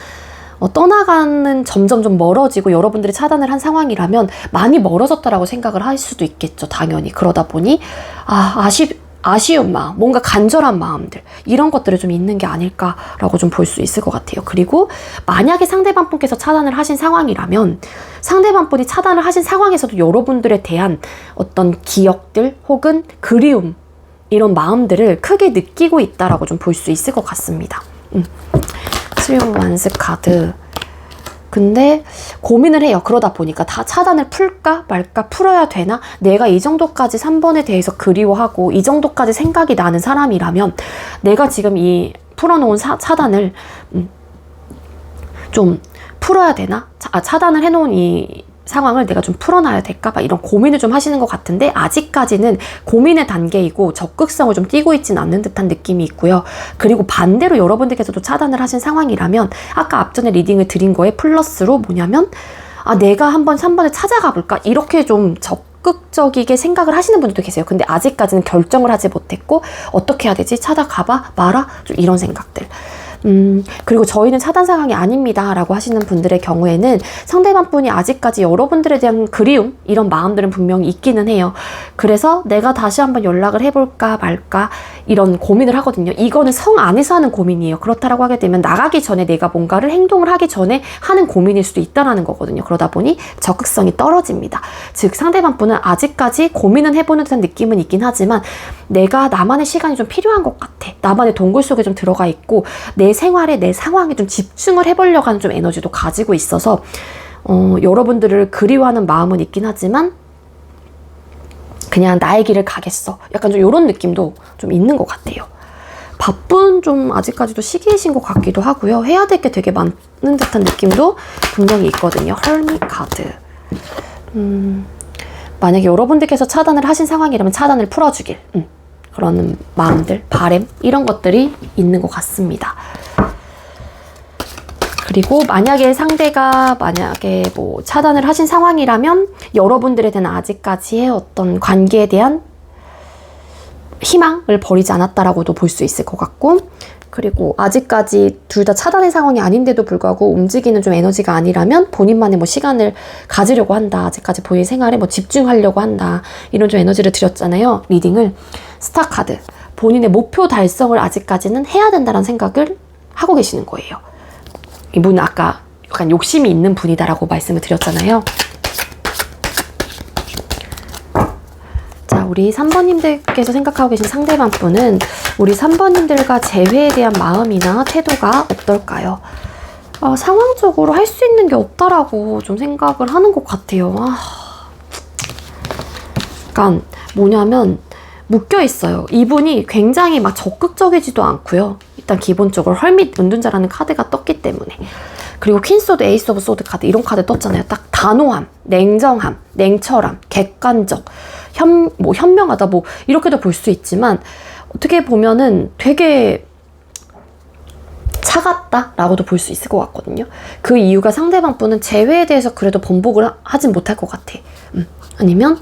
떠나가는 점점 좀 멀어지고 여러분들이 차단을 한 상황이라면 많이 멀어졌다라고 생각을 할 수도 있겠죠. 당연히. 그러다 보니 아쉬운 마음, 뭔가 간절한 마음들, 이런 것들이 좀 있는 게 아닐까라고 좀 볼 수 있을 것 같아요. 그리고 만약에 상대방 분께서 차단을 하신 상황이라면 상대방 분이 차단을 하신 상황에서도 여러분들에 대한 어떤 기억들 혹은 그리움, 이런 마음들을 크게 느끼고 있다라고 좀 볼 수 있을 것 같습니다. 스리 오브 완스 카드. 근데 고민을 해요. 그러다 보니까 다 차단을 풀까 말까, 풀어야 되나? 내가 이 정도까지 3번에 대해서 그리워하고 이 정도까지 생각이 나는 사람이라면 내가 지금 이 풀어놓은 차단을 좀 풀어야 되나? 차단을 해놓은 이 상황을 내가 좀 풀어놔야 될까? 막 이런 고민을 좀 하시는 것 같은데, 아직까지는 고민의 단계이고 적극성을 좀 띄고 있진 않는 듯한 느낌이 있고요. 그리고 반대로 여러분들께서도 차단을 하신 상황이라면 아까 앞전에 리딩을 드린 거에 플러스로 뭐냐면, 내가 한번 3번을 찾아가 볼까? 이렇게 좀 적극적이게 생각을 하시는 분들도 계세요. 근데 아직까지는 결정을 하지 못했고, 어떻게 해야 되지? 찾아가봐? 마라? 좀 이런 생각들. 그리고 저희는 차단 상황이 아닙니다 라고 하시는 분들의 경우에는 상대방 분이 아직까지 여러분들에 대한 그리움, 이런 마음들은 분명히 있기는 해요. 그래서 내가 다시 한번 연락을 해볼까 말까 이런 고민을 하거든요. 이거는 성 안에서 하는 고민이에요. 그렇다라고 하게 되면 나가기 전에 내가 뭔가를 행동을 하기 전에 하는 고민일 수도 있다는 거거든요. 그러다 보니 적극성이 떨어집니다. 즉 상대방 분은 아직까지 고민은 해보는 듯한 느낌은 있긴 하지만 내가 나만의 시간이 좀 필요한 것 같아. 나만의 동굴 속에 좀 들어가 있고 내 생활에, 내 상황에 좀 집중을 해보려고 하는 좀 에너지도 가지고 있어서 여러분들을 그리워하는 마음은 있긴 하지만 그냥 나의 길을 가겠어. 약간 좀 이런 느낌도 좀 있는 것 같아요. 바쁜 좀 아직까지도 시기이신 것 같기도 하고요. 해야 될 게 되게 많은 듯한 느낌도 분명히 있거든요. 헐밋 카드. 만약에 여러분들께서 차단을 하신 상황이라면 차단을 풀어주길. 그런 마음들, 바램, 이런 것들이 있는 것 같습니다. 그리고 만약에 상대가 뭐 차단을 하신 상황이라면 여러분들에 대한 아직까지의 어떤 관계에 대한 희망을 버리지 않았다라고도 볼 수 있을 것 같고, 그리고 아직까지 둘 다 차단의 상황이 아닌데도 불구하고 움직이는 좀 에너지가 아니라면 본인만의 뭐 시간을 가지려고 한다. 아직까지 본인 생활에 뭐 집중하려고 한다. 이런 좀 에너지를 드렸잖아요. 리딩을. 스타 카드. 본인의 목표 달성을 아직까지는 해야 된다는 생각을 하고 계시는 거예요. 이분은 아까 약간 욕심이 있는 분이다라고 말씀을 드렸잖아요. 자, 우리 3번님들께서 생각하고 계신 상대방 분은 우리 3번님들과 재회에 대한 마음이나 태도가 어떨까요? 상황적으로 할 수 있는 게 없다라고 좀 생각을 하는 것 같아요. 약간 뭐냐면 묶여있어요. 이분이 굉장히 막 적극적이지도 않고요. 일단 기본적으로 헐밋 은둔자라는 카드가 떴기 때문에. 그리고 퀸소드, 에이스 오브 소드 카드, 이런 카드 떴잖아요. 딱 단호함, 냉정함, 냉철함, 객관적, 현명하다, 뭐 이렇게도 볼 수 있지만 어떻게 보면은 되게 차갑다라고도 볼 수 있을 것 같거든요. 그 이유가 상대방 분은 재회에 대해서 그래도 번복을 하진 못할 것 같아. 아니면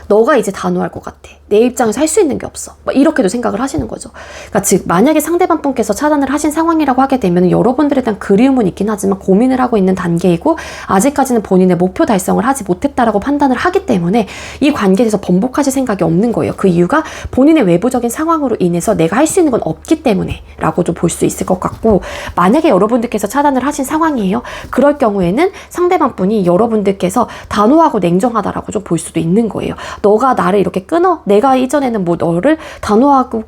너가 이제 단호할 것 같아. 내 입장에서 할 수 있는 게 없어. 막 이렇게도 생각을 하시는 거죠. 그러니까 즉 만약에 상대방 분께서 차단을 하신 상황이라고 하게 되면 여러분들에 대한 그리움은 있긴 하지만 고민을 하고 있는 단계이고 아직까지는 본인의 목표 달성을 하지 못했다라고 판단을 하기 때문에 이 관계에 대해서 번복하실 생각이 없는 거예요. 그 이유가 본인의 외부적인 상황으로 인해서 내가 할 수 있는 건 없기 때문에 라고도 볼 수 있을 것 같고, 만약에 여러분들께서 차단을 하신 상황이에요. 그럴 경우에는 상대방 분이 여러분들께서 단호하고 냉정하다라고 좀 볼 수도 있는 거예요. 너가 나를 이렇게 끊어? 내가 이전에는 뭐 너를 단호하고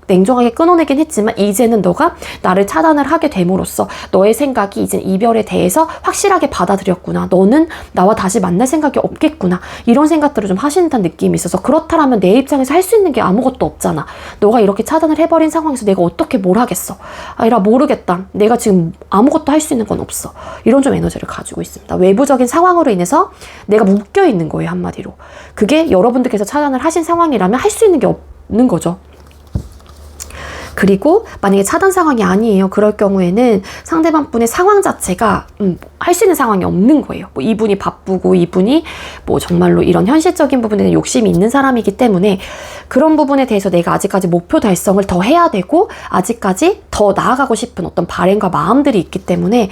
냉정하게 끊어내긴 했지만 이제는 너가 나를 차단을 하게 됨으로써 너의 생각이 이제 이별에 대해서 확실하게 받아들였구나. 너는 나와 다시 만날 생각이 없겠구나. 이런 생각들을 좀 하신다는 느낌이 있어서 그렇다면 내 입장에서 할 수 있는 게 아무것도 없잖아. 너가 이렇게 차단을 해버린 상황에서 내가 어떻게 뭘 하겠어. 아니라 모르겠다. 내가 지금 아무것도 할 수 있는 건 없어. 이런 좀 에너지를 가지고 있습니다. 외부적인 상황으로 인해서 내가 묶여 있는 거예요. 한마디로. 그게 여러분들께서 차단을 하신 상황이라면 할 수 있는 게 없는 거죠. 그리고 만약에 차단 상황이 아니에요. 그럴 경우에는 상대방 분의 상황 자체가 할 수 있는 상황이 없는 거예요. 뭐 이분이 바쁘고 이분이 뭐 정말로 이런 현실적인 부분에 대한 욕심이 있는 사람이기 때문에 그런 부분에 대해서 내가 아직까지 목표 달성을 더 해야 되고 아직까지 더 나아가고 싶은 어떤 바램과 마음들이 있기 때문에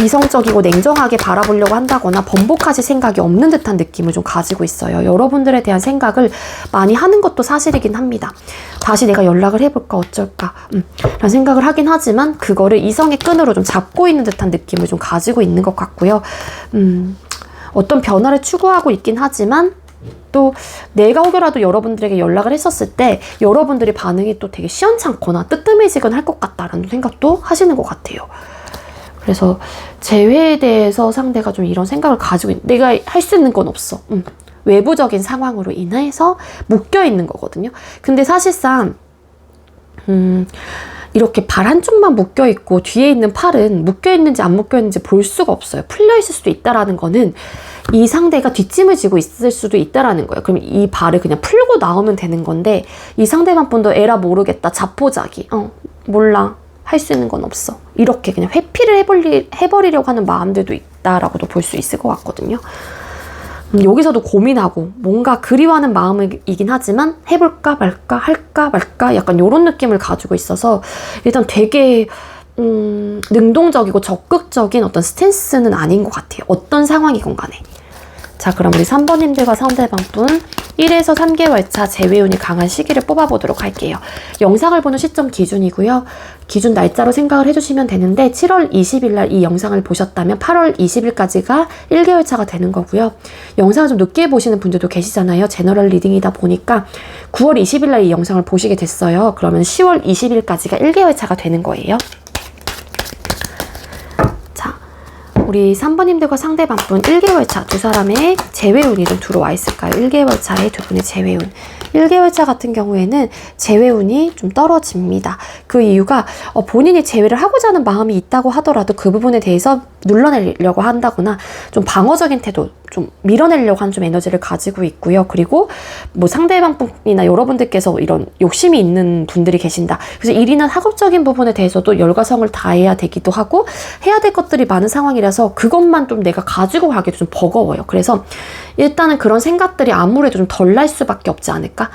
이성적이고 냉정하게 바라보려고 한다거나 번복하실 생각이 없는 듯한 느낌을 좀 가지고 있어요. 여러분들에 대한 생각을 많이 하는 것도 사실이긴 합니다. 다시 내가 연락을 해볼까 어쩔까 라는 생각을 하긴 하지만 그거를 이성의 끈으로 좀 잡고 있는 듯한 느낌을 좀 가지고 있는 것 같고요. 어떤 변화를 추구하고 있긴 하지만 또 내가 혹여라도 여러분들에게 연락을 했었을 때 여러분들의 반응이 또 되게 시원찮거나 뜨뜻해지건 할 것 같다라는 생각도 하시는 것 같아요. 그래서 재회에 대해서 상대가 좀 이런 생각을 가지고 내가 할 수 있는 건 없어. 외부적인 상황으로 인해서 묶여 있는 거거든요. 근데 사실상 이렇게 발 한쪽만 묶여 있고 뒤에 있는 팔은 묶여 있는지 안 묶여 있는지 볼 수가 없어요. 풀려 있을 수도 있다라는 거는 이 상대가 뒷짐을 지고 있을 수도 있다라는 거예요. 그럼 이 발을 그냥 풀고 나오면 되는 건데 이 상대방 분도 에라 모르겠다. 자포자기. 몰라. 할 수 있는 건 없어. 이렇게 그냥 회피를 해버리려고 하는 마음들도 있다라고도 볼 수 있을 것 같거든요. 여기서도 고민하고 뭔가 그리워하는 마음이긴 하지만 해볼까 말까 할까 말까 약간 이런 느낌을 가지고 있어서 일단 되게 능동적이고 적극적인 어떤 스탠스는 아닌 것 같아요. 어떤 상황이건 간에. 자, 그럼 우리 3번님들과 상대방분 1에서 3개월 차 재회운이 강한 시기를 뽑아보도록 할게요. 영상을 보는 시점 기준이고요. 기준 날짜로 생각을 해주시면 되는데 7월 20일 날 이 영상을 보셨다면 8월 20일까지가 1개월 차가 되는 거고요. 영상을 좀 늦게 보시는 분들도 계시잖아요. 제너럴 리딩이다 보니까 9월 20일 날 이 영상을 보시게 됐어요. 그러면 10월 20일까지가 1개월 차가 되는 거예요. 우리 3번님들과 상대방분 1개월 차 두 사람의 재회운이 좀 들어와 있을까요? 1개월 차의 두 분의 재회운. 1개월 차 같은 경우에는 재회운이 좀 떨어집니다. 그 이유가 본인이 재회를 하고자 하는 마음이 있다고 하더라도 그 부분에 대해서 눌러내려고 한다거나 좀 방어적인 태도, 좀 밀어내려고 하는 좀 에너지를 가지고 있고요. 그리고 뭐 상대방분이나 여러분들께서 이런 욕심이 있는 분들이 계신다. 그래서 일이나 학업적인 부분에 대해서도 열과성을 다해야 되기도 하고 해야 될 것들이 많은 상황이라서 그것만 좀 내가 가지고 가기도 좀 버거워요. 그래서 일단은 그런 생각들이 아무래도 좀 덜 날 수밖에 없지 않을까?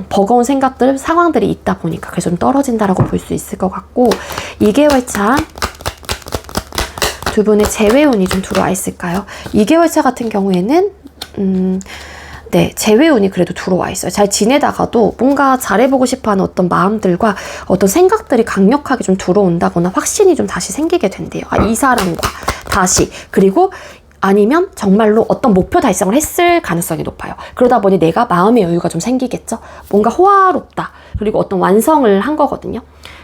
버거운 생각들, 상황들이 있다 보니까 그래서 좀 떨어진다라고 볼 수 있을 것 같고 2개월 차 두 분의 재회운이 좀 들어와 있을까요? 2개월 차 같은 경우에는 네, 재회운이 그래도 들어와 있어요. 잘 지내다가도 뭔가 잘해보고 싶어하는 어떤 마음들과 어떤 생각들이 강력하게 좀 들어온다거나 확신이 좀 다시 생기게 된대요. 이 사람과 다시. 그리고 아니면 정말로 어떤 목표 달성을 했을 가능성이 높아요. 그러다 보니 내가 마음의 여유가 좀 생기겠죠? 뭔가 호화롭다. 그리고 어떤 완성을 한 거거든요.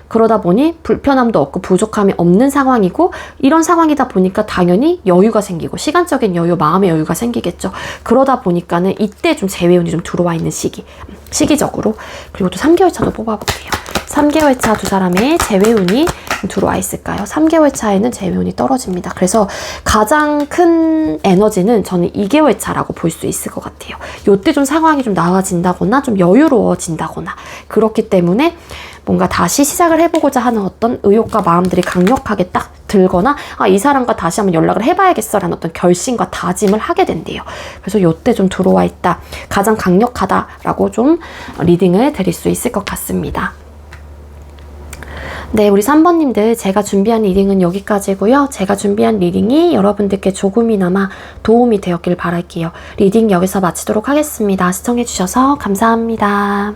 그러다 보니 불편함도 없고 부족함이 없는 상황이고 이런 상황이다 보니까 당연히 여유가 생기고 시간적인 여유, 마음의 여유가 생기겠죠. 그러다 보니까는 이때 좀 재회운이 좀 들어와 있는 시기적으로. 그리고 또 3개월 차도 뽑아볼게요. 3개월 차 두 사람의 재회운이 들어와 있을까요? 3개월 차에는 재회운이 떨어집니다. 그래서 가장 큰 에너지는 저는 2개월 차라고 볼 수 있을 것 같아요. 이때 좀 상황이 좀 나아진다거나 좀 여유로워진다거나 그렇기 때문에 뭔가 다시 시작을 해보고자 하는 어떤 의욕과 마음들이 강력하게 딱 들거나 이 사람과 다시 한번 연락을 해봐야겠어라는 어떤 결심과 다짐을 하게 된대요. 그래서 이때 좀 들어와 있다. 가장 강력하다라고 좀 리딩을 드릴 수 있을 것 같습니다. 네, 우리 3번님들 제가 준비한 리딩은 여기까지고요. 제가 준비한 리딩이 여러분들께 조금이나마 도움이 되었길 바랄게요. 리딩 여기서 마치도록 하겠습니다. 시청해주셔서 감사합니다.